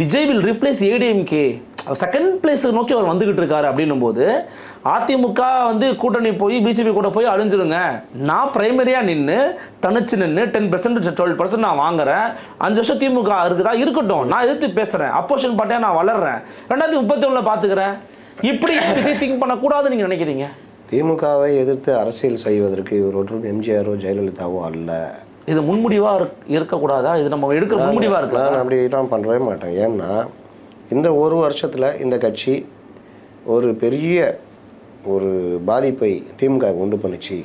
Vijay will replace ADMK, second பிளேஸுக்கு நோக்கி அவர் வந்துக்கிட்டு இருக்காரு. அப்படின்னும் போது அதிமுக கூட்டணி போய் பிஜேபி கூட போய் அழிஞ்சிருங்க, நான் பிரைமரியாக நின்று தனிச்சு நின்று 10%, 12% நான் வாங்குறேன், 5 வருஷம் திமுக இருக்குதா இருக்கட்டும், நான் எதிர்த்து பேசுகிறேன், அப்போசிஷன் பார்ட்டியாக நான் வளர்றேன், 2031 பார்த்துக்கிறேன், இப்படி விஜய் திங்க் பண்ணக்கூடாதுன்னு நீங்கள் நினைக்கிறீங்க? திமுகவை எதிர்த்து அரசியல் செய்வதற்கு இவர் ஒன்றும் எம்ஜிஆரோ ஜெயலலிதாவோ அல்ல. இது முன்முடிவாக இருக்கக்கூடாதா? இது நம்ம எடுக்கிற முன்முடிவாக இருக்கு. நான் அப்படிலாம் பண்ணவே மாட்டேன். ஏன்னா இந்த ஒரு வருஷத்தில் இந்த கட்சி ஒரு பெரிய ஒரு பாதிப்பை திமுக உண்டு பண்ணிச்சு,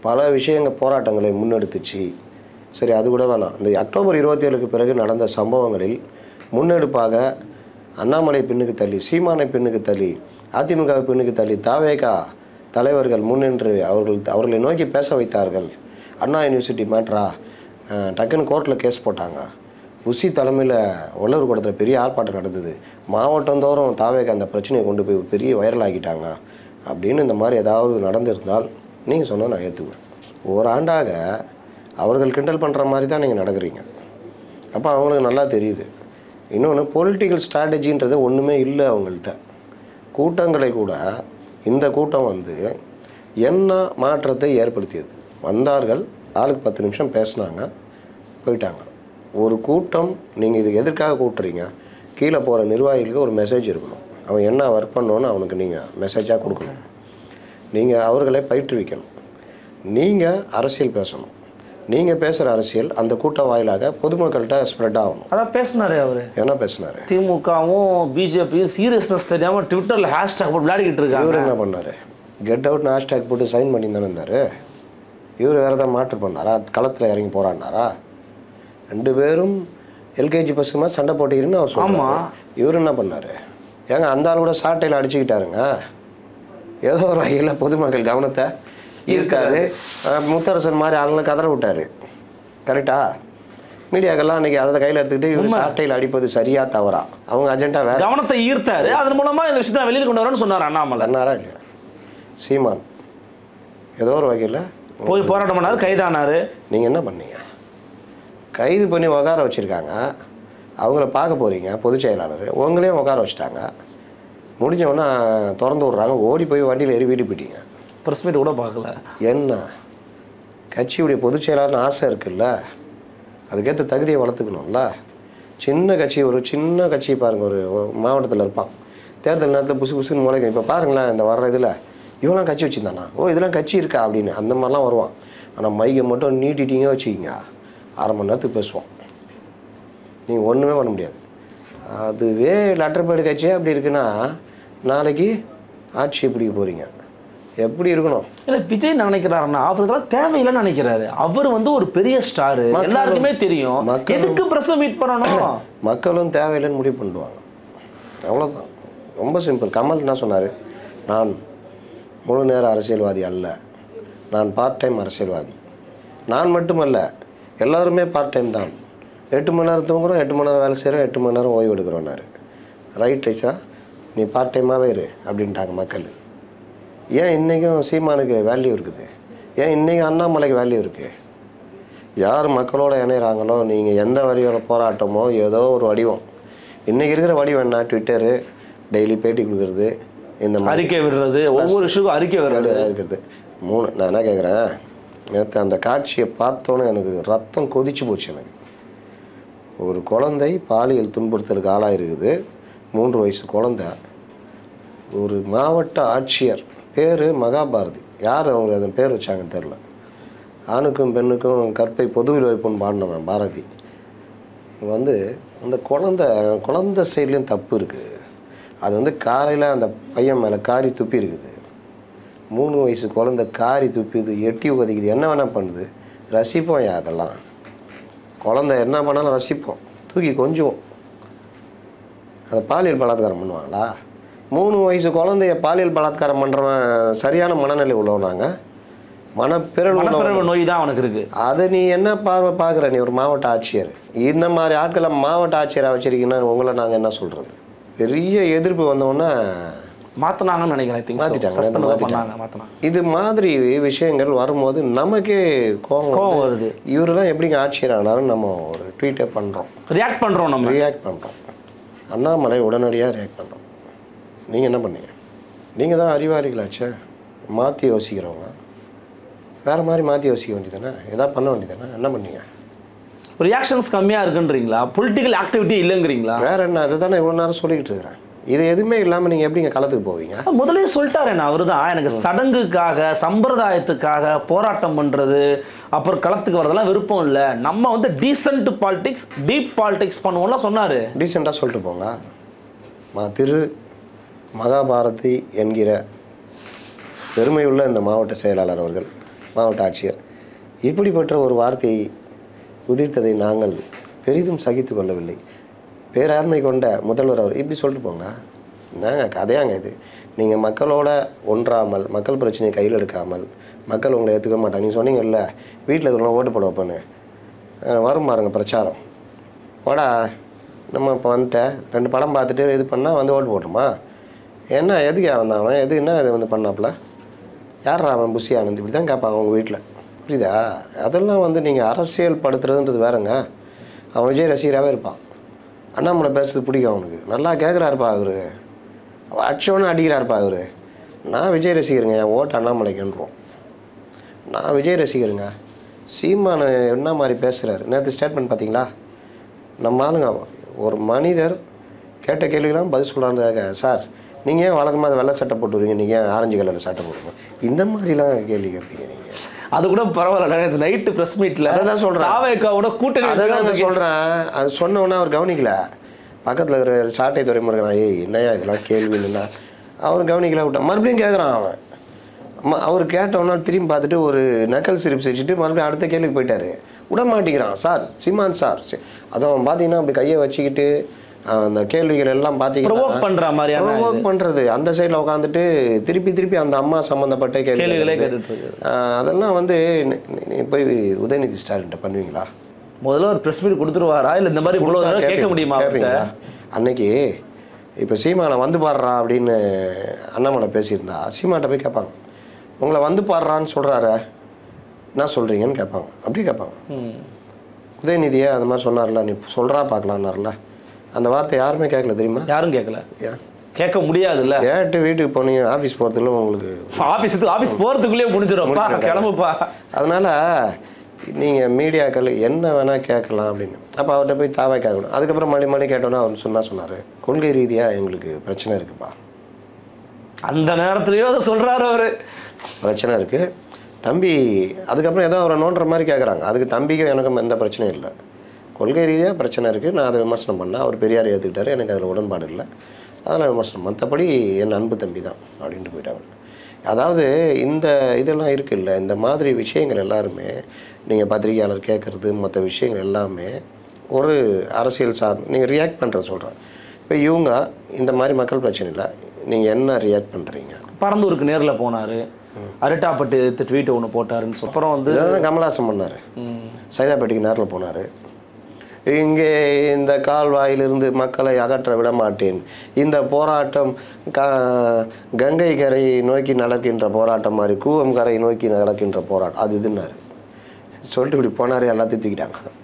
பல விஷயங்கள் போராட்டங்களை முன்னெடுத்துச்சு. சரி, அது கூட வேணாம். இந்த அக்டோபர் 27க்கு பிறகு நடந்த சம்பவங்களில் முன்னெடுப்பாக அண்ணாமலை பின்னுக்கு தள்ளி, சீமானை பின்னுக்கு தள்ளி, அதிமுக பின்னுக்கு தள்ளி தாவேகா தலைவர்கள் முன்னின்று அவர்களை நோக்கி பேச வைத்தார்கள். அண்ணா யூனிவர்சிட்டி மேட்ரா டக்குன்னு கோர்ட்டில் கேஸ் போட்டாங்க. உசி தலைமையில் வள்ளூர் கூடத்தில் பெரிய ஆர்ப்பாட்டம் நடந்தது. மாவட்டந்தோறும் தாவேகா அந்த பிரச்சனையை கொண்டு போய் பெரிய வைரல் ஆக்கிட்டாங்க அப்படின்னு இந்த மாதிரி ஏதாவது நடந்திருந்தால் நீங்கள் சொன்னால் நான் ஏற்றுக்குவேன். ஓராண்டாக அவர்கள் கிண்டல் பண்ணுற மாதிரி தான் நீங்கள் நடக்கிறீங்க. அப்போ அவங்களுக்கு நல்லா தெரியுது. இன்னொன்று, பொலிட்டிக்கல் ஸ்ட்ராட்டஜின்றது ஒன்றுமே இல்லை அவங்கள்ட்ட. கூட்டங்களை கூட இந்த கூட்டம் என்ன மாற்றத்தை ஏற்படுத்தியது? வந்தார்கள், ஆளுக்கு 10 நிமிஷம் பேசினாங்க, போயிட்டாங்க. ஒரு கூட்டம் நீங்கள் இதுக்கு எதற்காக கூட்டுறீங்க? கீழே போகிற நிர்வாகிகளுக்கு ஒரு மெசேஜ் இருக்கணும். அவன் என்ன ஒர்க் பண்ணணுன்னு அவனுக்கு நீங்கள் மெசேஜாக கொடுக்கணும். நீங்கள் அவர்களை பயிற்றுவிக்கணும். நீங்கள் அரசியல் பேசணும். நீங்கள் பேசுகிற அரசியல் அந்த கூட்டம் வாயிலாக பொதுமக்கள்கிட்ட ஸ்ப்ரெட் ஆகணும். அதான் பேசினாரு அவர். என்ன பேசினாரு? திமுகவும் பிஜேபியும் சீரியஸ்னஸ் தெரியாமல் ட்விட்டரில் ஹேஷ்டாக் போட்டு விளையாடிக்கிட்டு இருக்காங்க. இவர் என்ன பண்ணார்? கெட் அவுட்னு ஹேஷ்டாக் போட்டு சைன் பண்ணி தானே இருந்தார். இவர் வேறு ஏதாவது மாற்று பண்ணாரா? களத்தில் இறங்கி போராடினாரா? 2 பேரும் எல்கேஜி பசங்க சண்டை போட்டுக்கிறேன்னு அவர் சொன்னார். இவர் என்ன பண்ணார்? ஏங்க அந்த ஆள் கூட சாட்டையில் அடிச்சுக்கிட்டாருங்க. ஏதோ ஒரு வகையில் பொதுமக்கள் கவனத்தை ஈர்த்தாரு. முத்தரசன் மாதிரி ஆளுங்களை கதற விட்டார். கரெக்டா? மீடியாக்கெல்லாம் அன்றைக்கி அதை கையில் எடுத்துக்கிட்டு இவர் சாட்டையில் அடிப்பது சரியா தவறா? அவங்க அஜெண்டா வேறு. கவனத்தை ஈர்த்தாரு. அதன் மூலமாக இந்த விஷயத்தை வெளியில் கொண்டு வரணும்னு சொன்னார் அண்ணாமலை. அண்ணாரா இல்லையா? சீமான் ஏதோ ஒரு வகையில் போய் போராட்டம் பண்ணார், கைதானார். நீங்கள் என்ன பண்ணீங்க? கைது பண்ணி உட்கார வச்சுருக்காங்க. அவங்கள பார்க்க போகிறீங்க பொதுச் செயலாளர், உங்களையும் உட்கார வச்சுட்டாங்க. முடிஞ்சவொன்னே திறந்து விட்றாங்க. ஓடி போய் வண்டியில் ஏறி வீட்டுக்கு போயிட்டீங்க. ப்ரெஸ் மீட் கூட பார்க்கல. என்ன கட்சியுடைய பொதுச் செயலாளர்னு ஆசை இருக்குல்ல, அதுக்கேற்ற தகுதியை வளர்த்துக்கணும்ல. சின்ன கட்சி, ஒரு சின்ன கட்சி பாருங்கள், ஒரு மாவட்டத்தில் இருப்பான், தேர்தல் நேரத்தில் புசு புசுன்னு முளைக்கும். இப்போ பாருங்களேன், இந்த வர்ற இதில் இவெல்லாம் கட்சி வச்சுருந்தானா, ஓ இதெல்லாம் கட்சி இருக்கா அப்படின்னு அந்த மாதிரிலாம் வருவான். ஆனால் மைக்கை மட்டும் நீட்டிட்டீங்க வச்சுக்கிங்க, 1/2 மணி நேரத்துக்கு பேசுவோம். நீங்கள் ஒன்றுமே பண்ண முடியாது. அதுவே லெட்டர் பேடு கட்சியே அப்படி இருக்குன்னா நாளைக்கு ஆட்சி பிடிக்க போகிறீங்க, எப்படி இருக்கணும்? இல்லை விஜய் நினைக்கிறாருன்னா அவருக்கெல்லாம் தேவையில்லைன்னு நினைக்கிறாரு. அவர் வந்து ஒரு பெரிய ஸ்டாரு, எல்லாருக்குமே தெரியும். எதுக்கு பிரஸ் மீட் பண்ணணும்? மக்களும் தேவையில்லைன்னு முடிவு பண்ணுவாங்க, அவ்வளோதான். ரொம்ப சிம்பிள். கமல் என்ன சொன்னார்? நான் முழு நேர அரசியல்வாதி அல்ல, நான் பார்ட் டைம் அரசியல்வாதி. நான் மட்டுமல்ல, எல்லாருமே பார்ட் டைம் தான். 8 மணி நேரம் தூங்குறோம், 8 மணி நேரம் வேலை செய்கிறோம், 8 மணி நேரம் ஓய்வு எடுக்கிறோன்னாரு. ரைட் ரைஸா, நீ பார்ட் டைமாகவே இரு அப்படின்ட்டாங்க மக்கள். ஏன் இன்றைக்கும் சீமானுக்கு வேல்யூ இருக்குது? ஏன் இன்றைக்கும் அண்ணாமலைக்கு வேல்யூ இருக்குது? யார் மக்களோட இணைகிறாங்களோ, நீங்கள் எந்த வரியோட போராட்டமோ ஏதோ ஒரு வடிவம். இன்றைக்கி இருக்கிற வடிவம் என்ன? ட்விட்டரு, டெய்லி பேட்டி கொடுக்குறது, இந்த அறிக்கை விடுறது, ஒவ்வொரு இஷ்யூக்கும் அறிக்கை இருக்குது. 3 நான் என்ன கேட்குறேன், நேற்று அந்த காட்சியை பார்த்தோன்னே எனக்கு ரத்தம் கொதிச்சு போச்சு. எனக்கு ஒரு குழந்தை பாலியல் துன்புறுத்தலுக்கு ஆளாயிருக்குது, 3 வயசு குழந்தை. ஒரு மாவட்ட ஆட்சியர், பேர் மகாபாரதி, யார் அவங்க அதன் பேர் வச்சாங்கன்னு தெரில, ஆணுக்கும் பெண்ணுக்கும் கற்பை பொதுவில் வைப்புன்னு பாடினவன் பாரதி. வந்து அந்த குழந்தை சைட்லேயும் தப்பு இருக்குது. அது வந்து காலையில் அந்த பையன் மேலே காரி துப்பி இருக்குது. 3 வயசு குழந்தை காரி துப்பிது, எட்டி உதவிக்குது, என்ன வேணால் பண்ணுது, ரசிப்போம். அதெல்லாம் குழந்தை என்ன பண்ணாலும் ரசிப்போம், தூக்கி கொஞ்சுவோம். அதை பாலியல் பலாத்காரம் பண்ணுவாங்களா? 3 வயசு குழந்தைய பாலியல் பலாத்காரம் பண்ணுறவன் சரியான மனநிலை உள்ளவனாங்க, மனப்பிறழ்வு நோய் தான் அவனுக்கு இருக்குது. அதை நீ என்ன பார்க்குற? நீ ஒரு மாவட்ட ஆட்சியர், இந்த மாதிரி ஆட்களை மாவட்ட ஆட்சியராக வச்சுருக்கீங்கன்னா உங்களை நாங்கள் என்ன சொல்கிறது? பெரிய எதிர்ப்பு வந்தோன்னே மாற்றினாங்கன்னு நினைக்கிறேன். மாற்றிட்டாங்க. இது மாதிரி விஷயங்கள் வரும்போது நமக்கே கோபம் வருது. இவரெல்லாம் எப்படிங்க ஆட்சியர் ஆனாலும் நம்ம ஒரு ட்வீட்டை பண்ணுறோம், ரியாக்ட் பண்ணுறோம். அண்ணாமலை உடனடியாக ரியாக்ட் பண்ணுறோம். நீங்கள் என்ன பண்ணீங்க? நீங்கள் தான் அறிவாளிகளாச்சே, மாற்றி யோசிக்கிறவங்க. வேறு மாதிரி மாற்றி யோசிக்க வேண்டியதானே, எதாவது பண்ண வேண்டியதானே, என்ன பண்ணீங்க? ரியாக்ஷன்ஸ் கம்மியாக இருக்குன்றீங்களா? Political activity இல்லைங்கிறீங்களா? வேறு என்ன? அதுதானே இவ்வளோ நேரம் சொல்லிக்கிட்டு இருக்கிறேன். இது எதுவுமே இல்லாமல் நீங்கள் எப்படிங்க களத்துக்கு போவீங்க? முதலே சொல்லிட்டாரு என்ன, அவரு தான் எனக்கு சடங்குக்காக சம்பிரதாயத்துக்காக போராட்டம் பண்ணுறது அப்புறம் களத்துக்கு வரதெல்லாம் விருப்பம் இல்லை, நம்ம வந்து டீசென்ட் பாலிடிக்ஸ், டீப் பாலிடிக்ஸ் பண்ணுவோம்லாம் சொன்னார். டீசெண்டாக சொல்லிட்டு போங்க. திரு மகாபாரதி என்கிற பெருமையுள்ள இந்த மாவட்ட செயலாளர் அவர்கள், மாவட்ட ஆட்சியர், இப்படிப்பட்ட ஒரு வார்த்தையை உதிர்த்ததை நாங்கள் பெரிதும் சகித்து கொள்ளவில்லை. பேராண்மை கொண்ட முதல்வர் அவர் இப்படி சொல்லிட்டு போங்க. நாங்கள் கதையாங்க இது. நீங்கள் மக்களோட ஒன்றாமல், மக்கள் பிரச்சனையை கையில் எடுக்காமல், மக்கள் உங்களை ஏற்றுக்க மாட்டாங்க. நீங்கள் சொன்னீங்கல்ல, வீட்டில் இருக்கிறவங்க ஓட்டு போட வைப்பேன்னு, வரும் பாருங்க பிரச்சாரம். போடா, நம்ம இப்போ வந்துட்டேன், 2 படம் பார்த்துட்டு இது பண்ணால் வந்து ஓட்டு போட்டுமா? என்ன எதுக்கு அவன் எது என்ன இது வந்து பண்ணாப்புல, யார் அவன் புஷி ஆனந்த், இப்படி தான் கேட்பாங்க உங்கள் வீட்டில், புரியுதா? அதெல்லாம் வந்து நீங்கள் அரசியல் படுத்துறதுன்றது வேறுங்க. அவன் விஜய் ரசிகராகவே இருப்பான். அண்ணாமலை பேசுறது பிடிக்கும் அவனுக்கு, நல்லா கேட்குறாருப்பா அவரு, அடிச்சோன்னு அடிக்கிறாருப்பா அவரு. நான் விஜய் ரசிகருங்க, என் ஓட்டு அண்ணாமலைக்குன்றோம். நான் விஜய் ரசிகருங்க. சீமான் என்ன மாதிரி பேசுகிறாரு, நேற்று ஸ்டேட்மெண்ட் பார்த்தீங்களா? நம்ம ஆளுங்க, ஒரு மனிதர் கேட்ட கேள்விலாம் பதில் சொல்கிறாங்க. சார் நீங்கள் ஏன் வழக்கமாக வெள்ளை சட்டை போட்டுருவீங்க, நீங்கள் ஏன் ஆரஞ்சு கலரில் சட்டை போடுங்க, இந்த மாதிரிலாம் கேள்வி கேட்பீங்க நீங்கள். அது கூட பரவாயில்ல. நைட்டு ப்ரெஸ் மீட்டில் அதான் சொல்கிறேன், தாவேக்காவோட கூட்டணி அதான் சொல்கிறேன். அது சொன்னோன்னே அவர் கவனிக்கல. பக்கத்தில் இருக்கிற சாட்டை துறைமுருகன், ஏய் என்னையா இதெல்லாம் கேள்வின்னா அவர் கவனிக்கல விட்டான். மறுபடியும் கேட்குறான் அவன். அவர் கேட்டவொன்னா திரும்பி பார்த்துட்டு ஒரு நக்கல் சிரிப்பு சிரிச்சுட்டு மறுபடியும் அடுத்த கேள்விக்கு போயிட்டாரு. விட மாட்டேங்கிறான். சார் சீமான் சார், அதுவும் பார்த்தீங்கன்னா அப்படி கையை வச்சுக்கிட்டு அந்த கேள்விகள் எல்லாம் பார்த்தீங்கன்னா பண்ணுறது, அந்த சைடில் உட்காந்துட்டு திருப்பி திருப்பி அந்த அம்மா சம்மந்தப்பட்ட கேள்விகளே கேட்டுட்டு அதெல்லாம் வந்து போய் உதயநிதி ஸ்டாலின்ட்ட பண்ணுவீங்களா? முதல்ல ஒரு ப்ரெஸ் மீட் கொடுத்துருவாரா, இல்லை இந்த மாதிரி கேட்க முடியுமா கேட்பீங்களா? அன்னைக்கு இப்போ சீமானை வந்து பாடுறா அப்படின்னு அண்ணாமலை பேசியிருந்தா சீமான்ட்ட போய் கேட்பாங்க, உங்களை வந்து பாடுறான்னு சொல்கிறாரு என்ன சொல்கிறீங்கன்னு கேட்பாங்க. அப்படியே கேட்பாங்க. உதயநிதியை அந்த மாதிரி சொன்னார்ல, நீ சொல்கிறா பார்க்கலான்னார்ல, அந்த வார்த்தை யாருமே கேட்கல தெரியுமா? யாரும் கேட்கல. கேட்க முடியாதுல்ல. கேட்டு வீட்டுக்கு போனீங்க, ஆஃபீஸ் போகிறதுல உங்களுக்கு ஆஃபீஸ் போகிறதுக்குள்ளேயே முடிஞ்சிடும்ப்பா, கிளம்புப்பா. அதனால் நீங்கள் மீடியாக்கள் என்ன வேணால் கேட்கலாம் அப்படின்னு. அப்போ அவர்கிட்ட போய் தாவே கேட்கணும். அதுக்கப்புறம் மறுபடி கேட்டோன்னா அவர் சொன்னார், கொள்கை ரீதியாக எங்களுக்கு பிரச்சனை இருக்குப்பா. அந்த நேரத்துலையோ அதை சொல்கிறாரு அவர். பிரச்சனை இருக்குது தம்பி. அதுக்கப்புறம் ஏதோ அவரை நோண்டுற மாதிரி கேட்குறாங்க. அதுக்கு தம்பிக்கும் எனக்கும் எந்த பிரச்சனையும் இல்லை. கொள்கை ரீதியாக பிரச்சனை இருக்குது, நான் அதை விமர்சனம் பண்ணேன், அவர் பெரியார் ஏற்றுக்கிட்டாரு, எனக்கு அதில் உடன்பாடு இல்லை, அதெல்லாம் விமர்சனம், மற்றபடி என் அன்பு தம்பி தான் அப்படின்ட்டு போயிட்டாங்க. அதாவது இந்த இதெல்லாம் இருக்குல்ல, இந்த மாதிரி விஷயங்கள் எல்லாருமே நீங்கள் பத்திரிகையாளர் கேட்குறது மற்ற விஷயங்கள் எல்லாமே ஒரு அரசியல் சார்ந்து நீங்கள் ரியாக்ட் பண்ணுறது சொல்கிறேன். இப்போ இவங்க இந்த மாதிரி மக்கள் பிரச்சனை இல்லை, நீங்கள் என்ன ரியாக்ட் பண்ணுறீங்க? பரந்தூருக்கு நேரில் போனார், அரிட்டாப்பட்டு ட்வீட் ஒன்று போட்டாருன்னு அப்புறம் வந்து கமல்ஹாசன் பண்ணார். சைதாப்பேட்டைக்கு நேரில் போனார். இங்கே இந்த கால்வாயிலிருந்து மக்களை அகற்ற விட மாட்டேன், இந்த போராட்டம் கங்கை கரை நோக்கி நடக்கின்ற போராட்டம் மாதிரி கூவம் கரை நோக்கி நடக்கின்ற போராட்டம் அது இதுன்னாரு. சொல்லிட்டு இப்படி போனார், எல்லாத்தையும் தூக்கிட்டாங்க.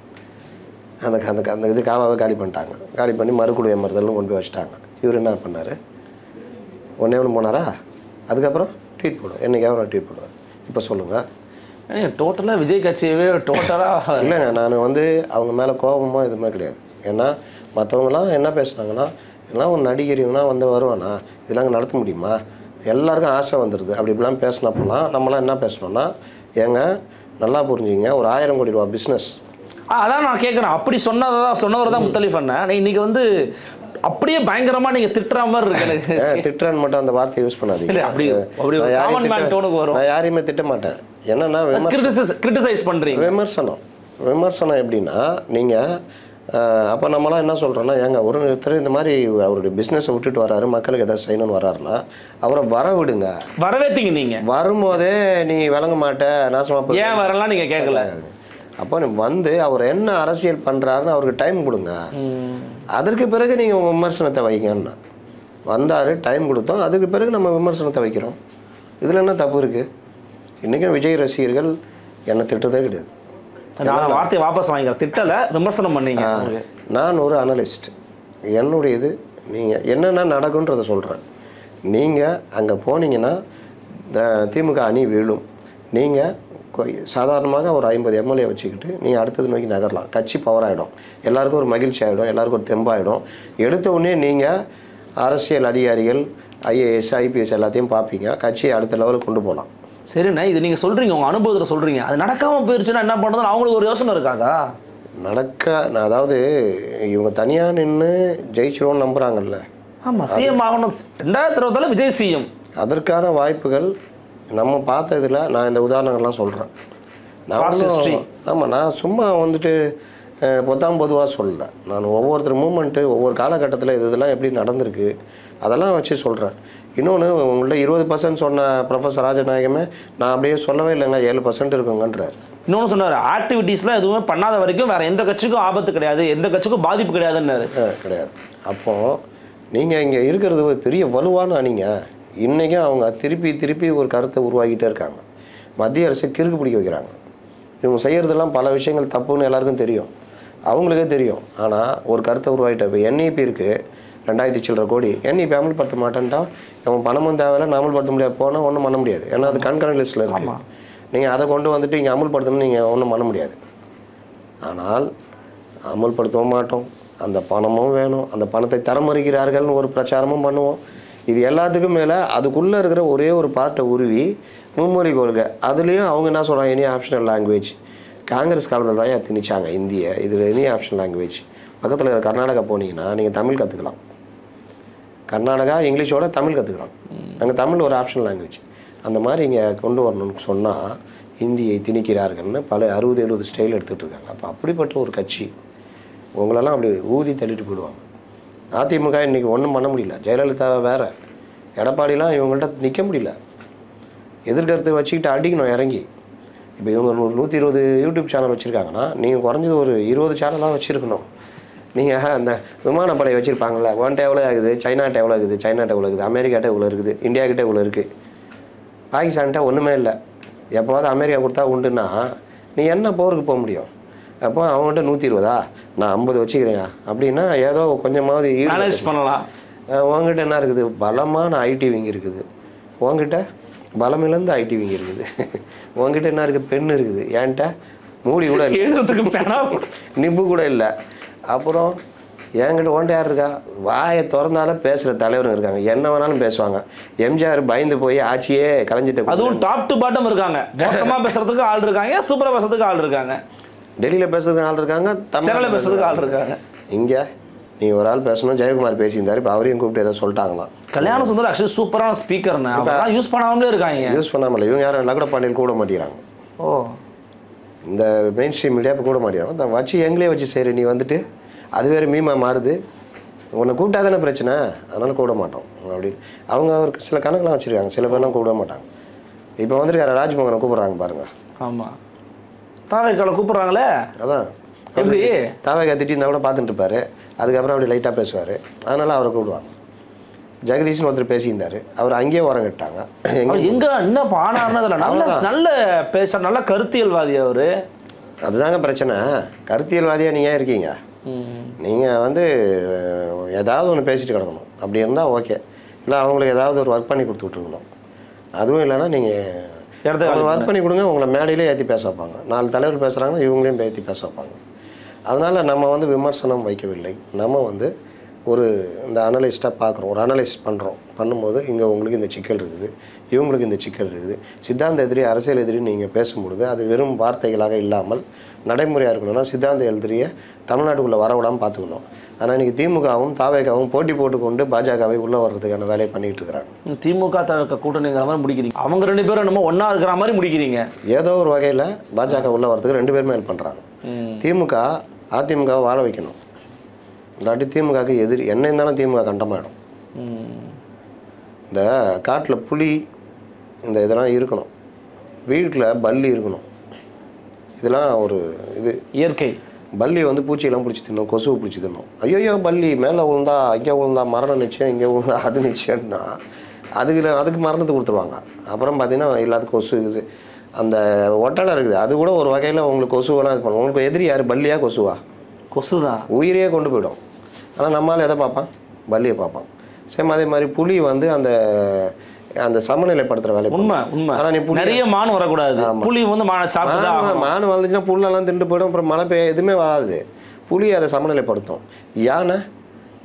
அந்த அந்த அந்த இது காவாவை காலி பண்ணிட்டாங்க. காலி பண்ணி மறுக்குடிய மறுதல்னு கொண்டு போய் வச்சுட்டாங்க. இவர் என்ன பண்ணார்? ஒன்றே ஒன்று போனாரா? அதுக்கப்புறம் ட்வீட் போடுவோம், என்னைக்காவது நான் ட்வீட் போடுவார். இப்போ சொல்லுங்கள், டோட்டலாக விஜய் கட்சியவே டோட்டலாக இல்லைங்க. நான் வந்து அவங்க மேலே கோபமாக இது மாதிரி கிடையாது. ஏன்னா மற்றவங்களாம் என்ன பேசுனாங்கன்னா, இதெல்லாம் ஒரு நடிகரிங்கன்னா வந்து வருவானா, இதெல்லாம் நடத்த முடியுமா, எல்லாருக்கும் ஆசை வந்துடுது அப்படி இப்படிலாம் பேசினப்பெல்லாம் நம்மளாம் என்ன பேசணும்னா, ஏங்க நல்லா புரிஞ்சுங்க, ஒரு 1000 கோடி ரூபா பிஸ்னஸ். அதான் நான் கேட்குறேன். அப்படி சொன்னவர் தான் முத்தலீஃப் அண்ணன். இன்னைக்கு வந்து அப்படியே பயங்கரமா நீங்க திட்டுற மாதிரி இருக்கு. திட்டுறன்னு மட்டும் அந்த வார்த்தையை யூஸ் பண்ணாதீங்க. நான் யாரையுமே திட்ட மாட்டேன். என்னன்னா கிரிட்டிசைஸ் பண்றீங்க. விமர்சனம் எப்படின்னா, நீங்க அப்போ நம்மளாம் என்ன சொல்றோம்னா, ஏங்க ஒருத்தர் இந்த மாதிரி அவருடைய பிஸ்னஸை விட்டுட்டு வராரு, மக்களுக்கு எதாவது செய்யணும்னு வராருன்னா அவரை வர விடுங்க. வரவேத்தீங்க நீங்க. வரும்போதே நீ விளங்க மாட்ட, நாசமா ஏன் வரலாம் நீங்க கேட்கல. அப்போ வந்து அவர் என்ன அரசியல் பண்ணுறாருன்னு அவருக்கு டைம் கொடுங்க. அதற்கு பிறகு நீங்கள் உங்கள் விமர்சனத்தை வைங்கன்னா, வந்தார் டைம் கொடுத்தோம், அதுக்கு பிறகு நம்ம விமர்சனத்தை வைக்கிறோம். இதில் என்ன தப்பு இருக்குது? இன்றைக்கும் விஜய் ரசிகர்கள் என்னை திட்டதே கிடையாது. நான் வார்த்தையை வாபஸ் வாங்கிக்கிறேன். திட்டலை, விமர்சனம் பண்ணீங்க. நான் ஒரு அனலிஸ்ட். என்னுடையது நீங்கள் என்னென்ன நடக்குன்றதை சொல்கிறேன். நீங்கள் அங்கே போனீங்கன்னா திமுக அணி வீழும். நீங்கள் சாதாரணமாக ஒரு 50 எம்எல்ஏ வச்சுக்கிட்டு நீங்கள் அடுத்தது நோக்கி நகரலாம். கட்சி பவர் ஆகிடும், எல்லாருக்கும் ஒரு மகிழ்ச்சி ஆகிடும், எல்லாருக்கும் ஒரு தெம்பாகிடும். எடுத்த உடனே நீங்கள் அரசியல் அதிகாரிகள் IAS IPS எல்லாத்தையும் பார்ப்பீங்க, கட்சியை அடுத்த லெவலுக்கு கொண்டு போகலாம். சரிண்ணா, இது நீங்கள் சொல்கிறீங்க, உங்கள் அனுபவத்தில் சொல்கிறீங்க. அது நடக்காமல் போயிடுச்சுன்னா என்ன பண்ணுறதுன்னு அவங்களுக்கு ஒரு யோசனை இருக்காதா? நான் அதாவது இவங்க தனியாக நின்று ஜெயிச்சிருவோன்னு நம்புகிறாங்கல்ல. ஆமாம், சிஎம் ஆகணும் 2020 விஜய் சிஎம். அதற்கான வாய்ப்புகள் நம்ம பார்த்ததில் நான் இந்த உதாரணங்கள்லாம் சொல்கிறேன். நான் சும்மா வந்துட்டு பொதுவாக சொல்லலை. நான் ஒவ்வொருத்தர் மூமெண்ட்டு ஒவ்வொரு காலகட்டத்தில் இதெல்லாம் எப்படி நடந்திருக்கு அதெல்லாம் வச்சு சொல்கிறேன். இன்னொன்று, உங்கள்ட்ட 20% சொன்ன ப்ரொஃபஸர் ராஜநாயகமே நான் அப்படியே சொல்லவே இல்லைங்க, 7% இருக்குங்கன்றார். இன்னொன்று சொன்னார், ஆக்டிவிட்டீஸ்லாம் எதுவுமே பண்ணாத வரைக்கும் வேறு எந்த கட்சிக்கும் ஆபத்து கிடையாது, எந்த கட்சிக்கும் பாதிப்பு கிடையாதுன்னாரு. கிடையாது. அப்போது நீங்கள் இங்கே இருக்கிறது ஒரு பெரிய வலுவான அணிங்க. இன்றைக்கும் அவங்க திருப்பி ஒரு கருத்தை உருவாக்கிட்டே இருக்காங்க. மத்திய அரசு கிறுக்கு பிடிக்க வைக்கிறாங்க. இவங்க செய்கிறதெல்லாம் பல விஷயங்கள் தப்புன்னு எல்லாருக்கும் தெரியும், அவங்களுக்கே தெரியும். ஆனால் ஒரு கருத்தை உருவாக்கிட்ட. இப்போ NEP இருக்குது, 2000 சில்லற கோடி. NEP அமல்படுத்த மாட்டேன்ட்டா அவன் பணமும் தேவையில்லை, நான் அமல்படுத்த முடியாது, போனால் ஒன்றும் பண்ண முடியாது. ஏன்னா அது கண்கரண்ட் லிஸ்ட்டில் இருக்குது. நீங்கள் அதை கொண்டு வந்துட்டு இங்கே அமல்படுத்தணும்னு நீங்கள் ஒன்றும் பண்ண முடியாது. ஆனால் அமல்படுத்தவும் மாட்டோம், அந்த பணமும் வேணும், அந்த பணத்தை தரமறுக்கிறார்கள்னு ஒரு பிரச்சாரமும் பண்ணுவோம். இது எல்லாத்துக்கும் மேலே அதுக்குள்ளே இருக்கிற ஒரே ஒரு பார்ட்டை உருவி மும்மொழி கொள்கை, அதுலேயும் அவங்க என்ன சொல்கிறாங்க, எனி ஆப்ஷனல் லாங்குவேஜ். காங்கிரஸ் காலத்தில் தான் திணிச்சாங்க இந்திய, இதில் எனி ஆப்ஷனல் லாங்குவேஜ். பக்கத்தில் இருக்கிற கர்நாடகா போனீங்கன்னா நீங்கள் தமிழ் கற்றுக்கலாம், கர்நாடகா இங்கிலீஷோட தமிழ் கற்றுக்கலாம், அங்கே தமிழ் ஒரு ஆப்ஷனல் லாங்குவேஜ். அந்த மாதிரி இங்கே கொண்டு வரணும்னு சொன்னால் இந்தியை திணிக்கிறார்கள்னு பல 60-70 ஸ்டைல் எடுத்துகிட்டு இருக்காங்க. அப்போ அப்படிப்பட்ட ஒரு கட்சி உங்களெல்லாம் அப்படி ஊதி தள்ளிட்டு போயிடுவாங்க. அதிமுக இன்றைக்கி ஒன்றும் பண்ண முடியல. ஜெயலலிதா வேறு, எடப்பாடிலாம் இவங்கள்ட்ட நிற்க முடியல. எதிர்கருத்து வச்சுக்கிட்டு அடிக்கணும் இறங்கி. இப்போ இவங்க 120 யூடியூப் சேனல் வச்சுருக்காங்கன்னா நீங்கள் குறைஞ்சது ஒரு 20 சேனலாக வச்சுருக்கணும். நீங்கள் அந்த விமானப்படை வச்சுருப்பாங்களே, ஒன்ட்ட எவ்வளோ ஆகுது, சைனாட்ட எவ்வளோ இருக்குது, சைனாட்ட எவ்வளோ இருக்குது, அமெரிக்காட்ட எவ்வளோ இருக்குது, இந்தியாக்கிட்ட எவ்வளோ இருக்குது, பாகிஸ்தான்கிட்ட ஒன்றுமே இல்லை. எப்போவாது அமெரிக்கா கொடுத்தா உண்டுன்னா நீ என்ன போருக்கு போக முடியும்? அப்போ அவங்ககிட்ட 120, நான் 50 வச்சுக்கிறேன் அப்படின்னா ஏதோ கொஞ்சமாவது மேனேஜ் பண்ணலாம். உங்ககிட்ட என்ன இருக்குது, பலமான ஐடி விங் இருக்குது, உங்ககிட்ட பலமிழந்த ஐடி விங் இருக்குது, உங்ககிட்ட என்ன இருக்குது, பெண் இருக்குது, என்கிட்ட மூடி கூட இல்லை, நிம்பு கூட இல்லை. அப்புறம் என்கிட்ட ஒன்றை யார் இருக்கா, வாயை திறந்தாலும் பேசுகிற தலைவருங்க இருக்காங்க, என்ன வேணாலும் பேசுவாங்க. எம்ஜிஆர் பயந்து போய் ஆட்சியே கலைஞ்சிட்டு, அதுவும் டாப் டு பாட்டம் இருக்காங்க. மோசமாக பேசுறதுக்கு ஆள் இருக்காங்க, சூப்பராக பேசுறதுக்கு ஆள் இருக்காங்க, டெல்லியில் பேசுறதுக்கு ஆள் இருக்காங்க, தமிழில் பேசுறதுக்கு ஆள் இருக்காங்க. இங்கே நீ ஒரு ஆள் பேசணும், ஜெயக்குமார் பேசியிருந்தாரு, இப்போ அவரையும் கூப்பிட்டு ஏதோ சொல்லிட்டாங்களாம். கல்யாண சுந்தர் ஆக்சுவலி சூப்பரான ஸ்பீக்கர்னு யூஸ் பண்ணாமலே இருக்காங்க. யூஸ் பண்ணாமல் இவங்க யாரும் லகுட பாண்டியன் கூட மாட்டேங்கிறாங்க. ஓ, இந்த மெயின் ஸ்ட்ரீம் மீடியா இப்போ கூட மாட்டேங்கிறாங்க. தான் வச்சு எங்களே வச்சு சரி நீ வந்துட்டு அது வேறு மீமா மாறுது, உன்னை கூப்பிட்டா தானே பிரச்சனை, அதனால் கூப்பிட மாட்டோம் அப்படின்னு அவங்க ஒரு சில கணக்கெலாம் வச்சுருக்காங்க. சில பேர்லாம் கூப்பிட மாட்டாங்க. இப்போ வந்துருக்காரு ராஜ்மோகனை கூப்பிட்றாங்க பாருங்கள். ஆமாம், தாவேக்கால கூப்பிட்றாங்களே, அதான் எப்படி தாவேக்கா திட்டிருந்தா கூட பார்த்துட்டு இருப்பாரு, அதுக்கப்புறம் அப்படி லைட்டாக பேசுவார், அதனால் அவரை கூப்பிடுவாங்க. ஜெகதீஷ்னு ஒருத்தர் பேசியிருந்தார், அவர் அங்கேயே உரம் கட்டாங்க. எங்கே என்ன பானார்னதில் நல்ல நல்ல பேச நல்ல கருத்தியல்வாதி அவர். அதுதாங்க பிரச்சனை. கருத்தியல்வாதியாக நீங்கள் இருக்கீங்க, நீங்கள் வந்து ஏதாவது ஒன்று பேசிட்டு கிடக்கணும். அப்படி இருந்தால் ஓகே, இல்லை அவங்களுக்கு ஏதாவது ஒரு ஒர்க் பண்ணி கொடுத்து விட்ருக்கணும். அதுவும் இல்லைன்னா நீங்கள் ஒர்க் பண்ணி கொடுங்க, உங்களை மேடையிலே ஏற்றி பேச வைப்பாங்க. 4 தலைவர் பேசுகிறாங்க, இவங்களையும் ஏற்றி பேச வைப்பாங்க. அதனால் நம்ம வந்து விமர்சனம் வைக்கவில்லை, நம்ம வந்து ஒரு இந்த அனலிஸ்ட்டாக பார்க்குறோம், ஒரு அனலைஸ் பண்ணும்போது இங்கே உங்களுக்கு இந்த சிக்கல் இருக்குது, இவங்களுக்கு இந்த சிக்கல் இருக்குது. சித்தாந்த எதிரி அரசியல் எதிரி நீங்கள் பேசும்பொழுது அது வெறும் வார்த்தைகளாக இல்லாமல் நடைமுறையாக இருக்கணும்னா சித்தாந்த எதிரியை தமிழ்நாட்டுக்குள்ளே வரவிடாமல் பார்த்துக்கணும். ஆனால் இன்றைக்கி திமுகவும் தாவேக்காவும் போட்டி போட்டுக்கொண்டு பாஜகவை உள்ளே வர்றதுக்கான வேலையை பண்ணிகிட்டு இருக்கிறாங்க. திமுக தாவேக்கா கூட்டணிங்கிற மாதிரி முடிக்கிறீங்க, அவங்க 2 பேரும் என்னமோ ஒன்றா இருக்கிற மாதிரி முடிக்கிறீங்க. ஏதோ ஒரு வகையில் பாஜக உள்ளே வர்றதுக்கு 2 பேருமே ஹெல்ப் பண்ணுறாங்க. திமுக அதிமுகவை வாழ வைக்கணும், இல்லாட்டி திமுகவுக்கு எதிரி என்ன இருந்தாலும் திமுக கண்டமாயிடும். இந்த காட்டில் புலி இந்த இதெல்லாம் இருக்கணும், வீட்டில் பல்லி இருக்கணும், இதெல்லாம் ஒரு இது இயற்கை. பல்லி வந்து பூச்சியெல்லாம் பிடிச்சி தின்னும், கொசுவை பிடிச்சி தின்னும். ஐயோ பல்லி மேலே விழுந்தா இங்கே விழுந்தா மரணம் நிச்சயம், இங்கே விழுந்தா அது நிச்சயம்னா அதுக்கு மரணத்தை கொடுத்துருவாங்க. அப்புறம் பார்த்தீங்கன்னா எல்லாத்துக்கும் கொசு இருக்குது, அந்த ஒட்டடை இருக்குது, அது கூட ஒரு வகையில் உங்களுக்கு கொசுவெல்லாம் இது பண்ணுவோம். உங்களுக்கு எதிரி யார், பல்லியா கொசுவா? கொசு தான், உயிரையே கொண்டு போயிடும். ஆனால் நம்மளால் எதை பார்ப்பான், பல்லியை பார்ப்பான். சேம் அதே மாதிரி புலி வந்து அந்த அந்த சமநிலைப்படுத்துற வேலை. உண்மை உண்மை. ஆனால் நீ நிறைய மான் வரக்கூடாது, புலி வந்து மான் வளர்ந்துச்சுன்னா புல்லெல்லாம் திண்டு போயிடும், அப்புறம் மழை பெய்ய எதுவுமே வராது. புலி அதை சமநிலைப்படுத்தும். யானை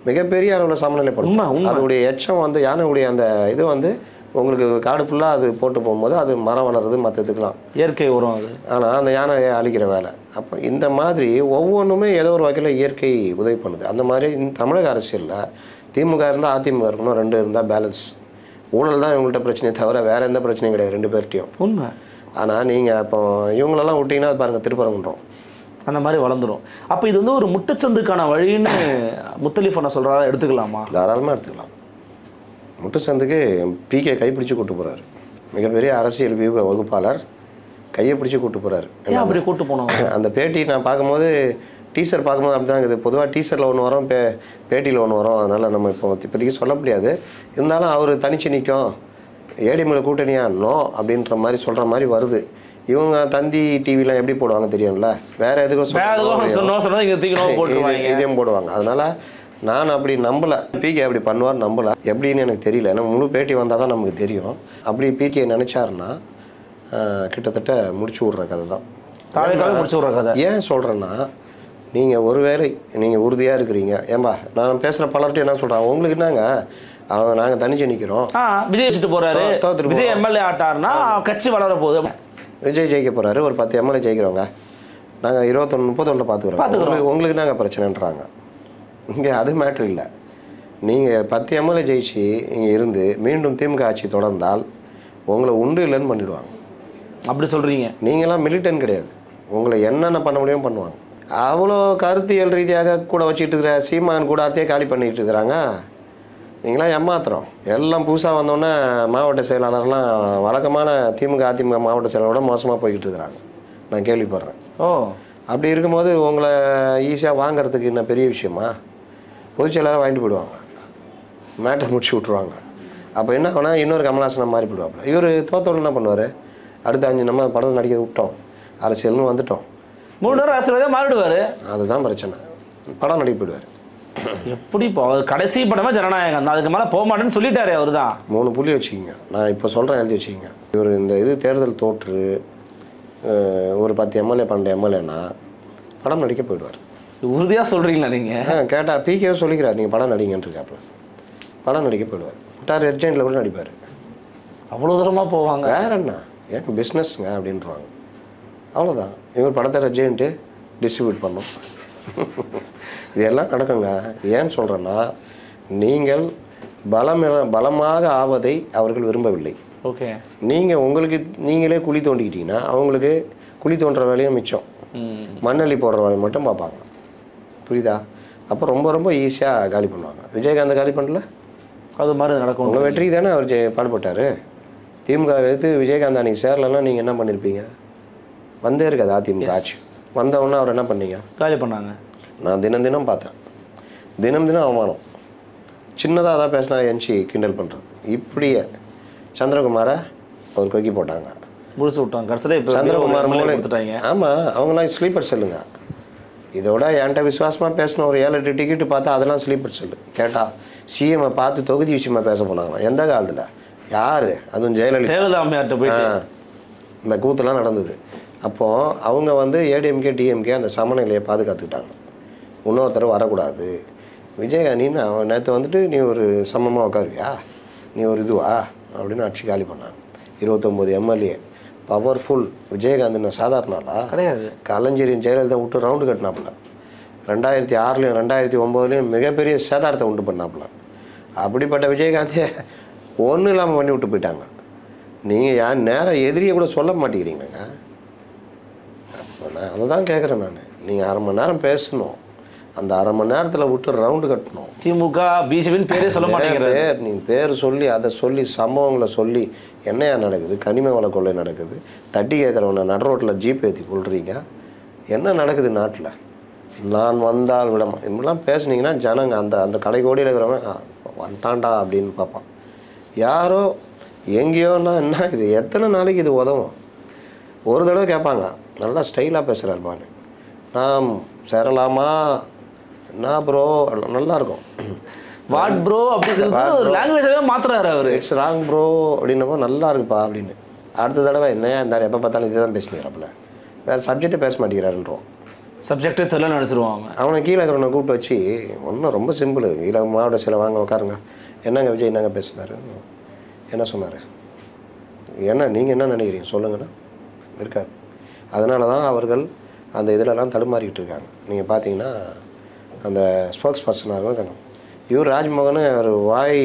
மிகப்பெரிய அளவில் சமநிலைப்படுத்தும். அதோடைய எச்சம் வந்து யானையுடைய அந்த இது வந்து உங்களுக்கு காடு ஃபுல்லாக அது போட்டு போகும்போது அது மரம் வளருது, மற்றதுக்கெலாம் இயற்கை உரம் அது. ஆனால் அந்த யானையை அழிக்கிற வேலை. அப்போ இந்த மாதிரி ஒவ்வொன்றுமே ஏதோ ஒரு வகையில் இயற்கை உதவி பண்ணுது. அந்த மாதிரி இந்த தமிழக அரசியலில் திமுக இருந்தால் அதிமுக இருக்கணும், 2 இருந்தால் பேலன்ஸ். ஊழல் தான் இவங்கள்ட்ட பிரச்சனையை தவிர வேறு எந்த பிரச்சனையும் கிடையாது 2 பேர்ட்டையும். உண்மை. ஆனால் நீங்கள் இப்போ இவங்களெல்லாம் விட்டிங்கன்னா அது பாருங்கள் திருப்பரங்குன்றம் அந்த மாதிரி வளர்ந்துடும். அப்போ இது வந்து ஒரு முட்டுச்சந்துக்கான வழின்னு முத்தலீஃப் அண்ணா சொல்கிறதா எடுத்துக்கலாமா? தாராளமாக எடுத்துக்கலாம். முட்டுச்சந்துக்கு பிகே கைப்பிடிச்சு கூட்டு போகிறாரு, மிகப்பெரிய அரசியல் வியூக வகுப்பாளர், கையை பிடிச்சி கூட்டு போகிறாரு. அப்படி கூட்டு போனோம். அந்த பேட்டி நான் பார்க்கும்போது டீசர் பார்க்கும்போது அப்படி தான் இருக்குது. பொதுவாக டீசரில் ஒன்று வரும், பேட்டியில் ஒன்று வரும், அதனால் நம்ம இப்போதைக்கு சொல்ல முடியாது. இருந்தாலும் அவர் தனிச்சு நிற்கும், ஏடிஎம்ல கூட்டணியா நோ அப்படின்ற மாதிரி சொல்கிற மாதிரி வருது. இவங்க தந்தி டிவிலாம் எப்படி போடுவாங்க தெரியும்ல, வேறு எதுக்கும் இதையும் போடுவாங்க. அதனால் நான் அப்படி நம்பலை, பிகே அப்படி பண்ணுவார் நம்பலை. எப்படின்னு எனக்கு தெரியல, ஏன்னா முழு பேட்டி வந்தால் தான் நமக்கு தெரியும். அப்படி பிகே நினச்சாருன்னா கிட்டத்தட்ட முடிச்சு விட்ற கதை தான். முடிச்சு விட்ற கதை. ஏன் சொல்கிறேன்னா, நீங்கள் ஒருவேளை நீங்கள் உறுதியாக இருக்கிறீங்க ஏம்பா நான் பேசுகிற பலர்கிட்ட என்ன சொல்கிறேன் உங்களுக்கு என்னங்க அவங்க நாங்கள் தனிச்சு நிற்கிறோம். விஜய் வச்சுட்டு போறாரு, விஜய் எம்எல்ஏ ஆட்டாருன்னா கட்சி வளர போகுது. விஜய் ஜெயிக்க போகிறாரு, ஒரு 10 எம்எல்ஏ ஜெயிக்கிறவங்க, நாங்கள் 21-31 பார்த்துக்குறோம், உங்களுக்கு என்னங்க பிரச்சனைன்றாங்க. இங்கே அது மேட்ரு இல்லை. நீங்கள் 10 எம்எல்ஏ ஜெயிச்சு இங்கே இருந்து மீண்டும் திமுக ஆட்சி தொடர்ந்தால் உங்களை உண்டு இல்லைன்னு பண்ணிடுவாங்க. அப்படி சொல்கிறீங்க? நீங்களாம் மிலிட்டன் கிடையாது, உங்களை என்னென்ன பண்ண முடியும் பண்ணுவாங்க. அவ்வளோ கருத்தியல் ரீதியாக கூட வச்சுட்டு இருக்கிற சீமான் கூட அத்தையே காலி பண்ணிகிட்டு இருக்கிறாங்க. நீங்களாம் ஏமாத்துறோம். எல்லாம் புதுசாக வந்தோன்னே மாவட்ட செயலாளர்லாம் வழக்கமான திமுக அதிமுக மாவட்ட செயலாளரோட மோசமாக போய்கிட்டு இருக்கிறாங்க, நான் கேள்விப்படுறேன். அப்படி இருக்கும்போது உங்களை ஈஸியாக வாங்கிறதுக்கு என்ன பெரிய விஷயமா? பொதுச் செயலாளராக வாங்கிட்டு போயிடுவாங்க, மேட்டர் முடிச்சு விட்ருவாங்க. அப்போ என்ன ஆனால் இன்னொரு கமலாசனம் மாறி போயிடுவாப்புல. இவர் தோத்தோடு என்ன பண்ணுவார்? அடுத்த 5 நம்ம படம் நடிக்க விட்டோம், அரசியல்னு வந்துட்டோம், 3 வருஷம் அரசியல் மாறிடுவார். அதுதான் பிரச்சனை. படம் நடிக்க போயிடுவார். எப்படி இப்போ கடைசி படமே ஜனநாயகம் தான், அதுக்கு மேலே போக மாட்டேன்னு சொல்லிட்டாரு அவர் தான். 3 புள்ளி வச்சுக்கிங்க, நான் இப்போ சொல்கிறேன், எழுதி வச்சுக்கிங்க. இவர் இந்த இது தேர்தல் தோற்று ஒரு 10 எம்எல்ஏ 12 எம்எல்ஏனா படம் நடிக்க போயிடுவார். உறுதியாக சொல்கிறீங்களா நீங்கள்? கேட்டால் பிகே சொல்லிக்கிறார் நீங்கள் படம் நடிங்கன்னு இருக்காப்புல. படம் நடிக்க போயிடுவார். விட்டார் எர்ஜென்ட்டில் கூட நடிப்பார். அவ்வளோ தூரமாக போவாங்க. வேற என்ன, ஏன் பிஸ்னஸ்ங்க அப்படின்றாங்க, அவ்வளோதான். இவர் படத்தை எர்ஜென்ட்டு டிஸ்ட்ரிபியூட் பண்ணோம். இதெல்லாம் நடக்குங்க. ஏன்னு சொல்கிறேன்னா நீங்கள் பலமாக ஆவதை அவர்கள் விரும்பவில்லை. ஓகே, நீங்கள் உங்களுக்கு நீங்களே குழி தோண்டிக்கிட்டீங்கன்னா அவங்களுக்கு குழி தோன்ற வேலையும் மிச்சம், மண்ணள்ளி போடுற வேலையை மட்டும் பார்ப்பாங்க. புரியுதா? அப்போ ரொம்ப ரொம்ப ஈஸியாக காலி பண்ணுவாங்க. விஜயகாந்த் காலி பண்ணல, அது மாதிரி நடக்கும். உங்கள் வெற்றி தானே அவர் பாடுபட்டார். திமுக எடுத்து விஜயகாந்த் அன்றைக்கி சேரலன்னா நீங்கள் என்ன பண்ணியிருப்பீங்க? வந்தே இருக்காது அதிமுக ஆட்சி. வந்தவொன்னே அவர் என்ன பண்ணீங்க? காலி பண்ணாங்க. நான் தினம் தினம் பார்த்தேன், தினம் தினம் அவமானம். சின்னதாக அதான் பேசினா என்சி கிண்டல் பண்ணுறது. இப்படியே சந்திரகுமாரை அவர் கொக்கி போட்டாங்க, முடிச்சு விட்டாங்க. கடைசியில் சந்திரகுமார் மூலம் எடுத்துட்டாங்க. ஆமாம், அவங்களாம் ஸ்லீப்பர் செல்லுங்க. இதோட என்கிட்ட விசுவாசமாக பேசின ஒரு 7-8 டிக்கெட்டு பார்த்தா அதெல்லாம் ஸ்லீப்பர் செல்லு. கேட்டால் சிஎம்ஐ பார்த்து தொகுதி விஷயமா பேச போனாங்களாம். எந்த காலத்தில் யார்? அதுவும் ஜெயலலிதா அம்மையார்ட்ட போயிட்டு இந்த கூத்துலாம் நடந்தது. அப்போது அவங்க வந்து ஏடிஎம்கே டிஎம்கே அந்த சமநிலையை பாதுகாத்துக்கிட்டாங்க. இன்னொருத்தர் வரக்கூடாது. விஜயகாந்த் நீ அவன் நேற்று வந்துட்டு நீ ஒரு சமமாக உட்காருவியா, நீ ஒரு இதுவா அப்படின்னு ஆட்சி காலி பண்ணாங்க. 29 எம்எல்ஏ பவர்ஃபுல். விஜயகாந்த் சாதாரணாலா கிடையாது. கலைஞரின் ஜெயலலிதா விட்டு ரவுண்டு கட்டினாப்புல. 2006லையும் 2009லையும் மிகப்பெரிய சேதாரத்தை உண்டு பண்ணாப்புல. அப்படிப்பட்ட விஜயகாந்தே ஒன்றும் இல்லாமல் பண்ணி விட்டு போயிட்டாங்க. நீங்கள் யார் நேரம் எதிரியை கூட சொல்ல மாட்டேங்கிறீங்க. நான் அதை தான் கேட்குறேன். நான் நீங்கள் 1/2 மணி நேரம் பேசணும், அந்த 1/2 மணி நேரத்தில் விட்டு ரவுண்டு கட்டணும். திமுக பிஜேபின்னு பேரே சொல்ல மாட்டேங்கிறாரு. நீங்கள் பேர் சொல்லி அதை சொல்லி சம்பவங்களை சொல்லி என்னையா நடக்குது? கனிம வள கொள்ளை நடக்குது, தட்டி கேட்குறவனை நடு ரோட்டில் ஜீப் ஏற்றி கொள்றீங்க. என்ன நடக்குது நாட்டில்? நான் வந்தால் விடமா இப்படிலாம் பேசுனீங்கன்னா ஜனங்க அந்த அந்த கடைக்கோடியில் இருக்கிறவன் வந்துட்டான்டா அப்படின்னு பார்ப்பான். யாரோ எங்கேயோன்னா என்ன இது, எத்தனை நாளைக்கு இது உதவும்? ஒரு தடவை கேட்பாங்க, நல்லா ஸ்டைலாக பேசுகிறார் பாரு, நாம் சேரலாமா என்ன ப்ரோ, நல்லாயிருக்கும். வாட் ப்ரோ அப்படிங்கிறது லாங்குவேஜாகவே மாற்றுறாரு அவர். இட்ஸ் ராங் ப்ரோ அப்படின்னப்போ நல்லா இருக்குப்பா அப்படின்னு. அடுத்த தடவை என்னையா இருந்தார், எப்போ பார்த்தாலும் இதே தான் பேசிக்கிறாப்புல, வேறு சப்ஜெக்டே பேச மாட்டேங்கிறாருன்றோம். சப்ஜெக்டே தெரியல நினச்சிருவாங்க. அவனை கீழே இருக்கிறவனை கூப்பிட்டு வச்சு ஒன்றும் ரொம்ப சிம்பிள், கீழே மாவட்ட சில வாங்க உட்காருங்க, என்னங்க விஜய் என்னங்க பேசுனாரு, என்ன சொன்னார், என்ன நீங்கள் என்ன நினைக்கிறீங்க சொல்லுங்கன்னா இருக்காது. அதனால தான் அவர்கள் அந்த இதிலெல்லாம் தடுமாறிக்கிட்டு இருக்காங்க. நீங்கள் பார்த்தீங்கன்னா அந்த ஸ்போக்ஸ் பர்சனாக இருக்கணும். இவர் ராஜ்மோகன் அவர் வாய்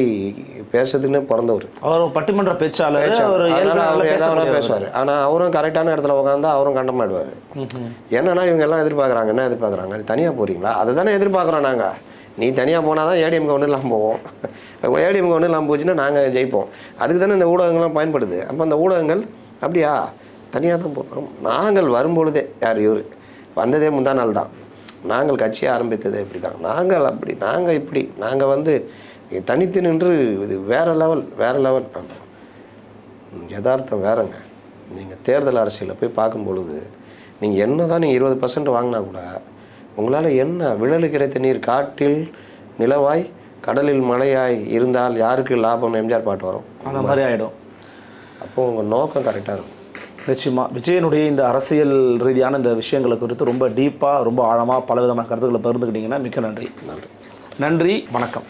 பேசுறதுக்குன்னே பிறந்தவர். அவர் பட்டிமன்ற பேச்சாளர், அவர் எதாவது பேசுவார். ஆனால் அவரும் கரெக்டான இடத்துல உட்காந்தா அவரும் கண்டமாயிடுவார். என்னன்னா இவங்க எல்லாம் எதிர்பார்க்குறாங்க, என்ன எதிர்பார்க்குறாங்க, தனியாக போகிறீங்களா, அதை தானே எதிர்பார்க்குறோம் நாங்கள். நீ தனியாக போனால் தான் ஏடிஎம்க்கு ஒன்றும் இல்லாமல் போவோம், ஏடிஎம்க்கு ஒன்றும் இல்லாமல் போச்சுன்னா நாங்கள் ஜெயிப்போம். அதுக்கு தானே இந்த ஊடகங்கள்லாம் பயன்படுது. அப்போ அந்த ஊடகங்கள் அப்படியா தனியாக தான் போகிறோம். நாங்கள் வரும்பொழுதே யார் இவர் வந்ததே முந்தா நாள் தான், நாங்கள் கட்சியை ஆரம்பித்ததே இப்படி தான், நாங்கள் அப்படி, நாங்கள் இப்படி, நாங்கள் வந்து தனித்து நின்று இது வேறு லெவல் வேறு லெவல். யதார்த்தம் வேறங்க. நீங்கள் தேர்தல் அரசியலில் போய் பார்க்கும் பொழுது நீங்கள் என்ன தான் நீங்கள் 20% வாங்கினா கூட உங்களால் என்ன விழலு கிடைத்த நீர் காட்டில் நிலவாய் கடலில் மழையாய் இருந்தால் யாருக்கு லாபம்னு எம்ஜிஆர் பாட்டு வரும், அந்த மாதிரி ஆகிடும். அப்போது உங்கள் நோக்கம் கரெக்டாக இருக்கும். நிச்சயமாக விஜயனுடைய இந்த அரசியல் ரீதியான இந்த விஷயங்களை குறித்து ரொம்ப டீப்பாக ரொம்ப ஆழமாக பல விதமான கருத்துக்களை பகிர்ந்துக்கிட்டீங்கன்னா மிக்க நன்றி. நன்றி, வணக்கம்.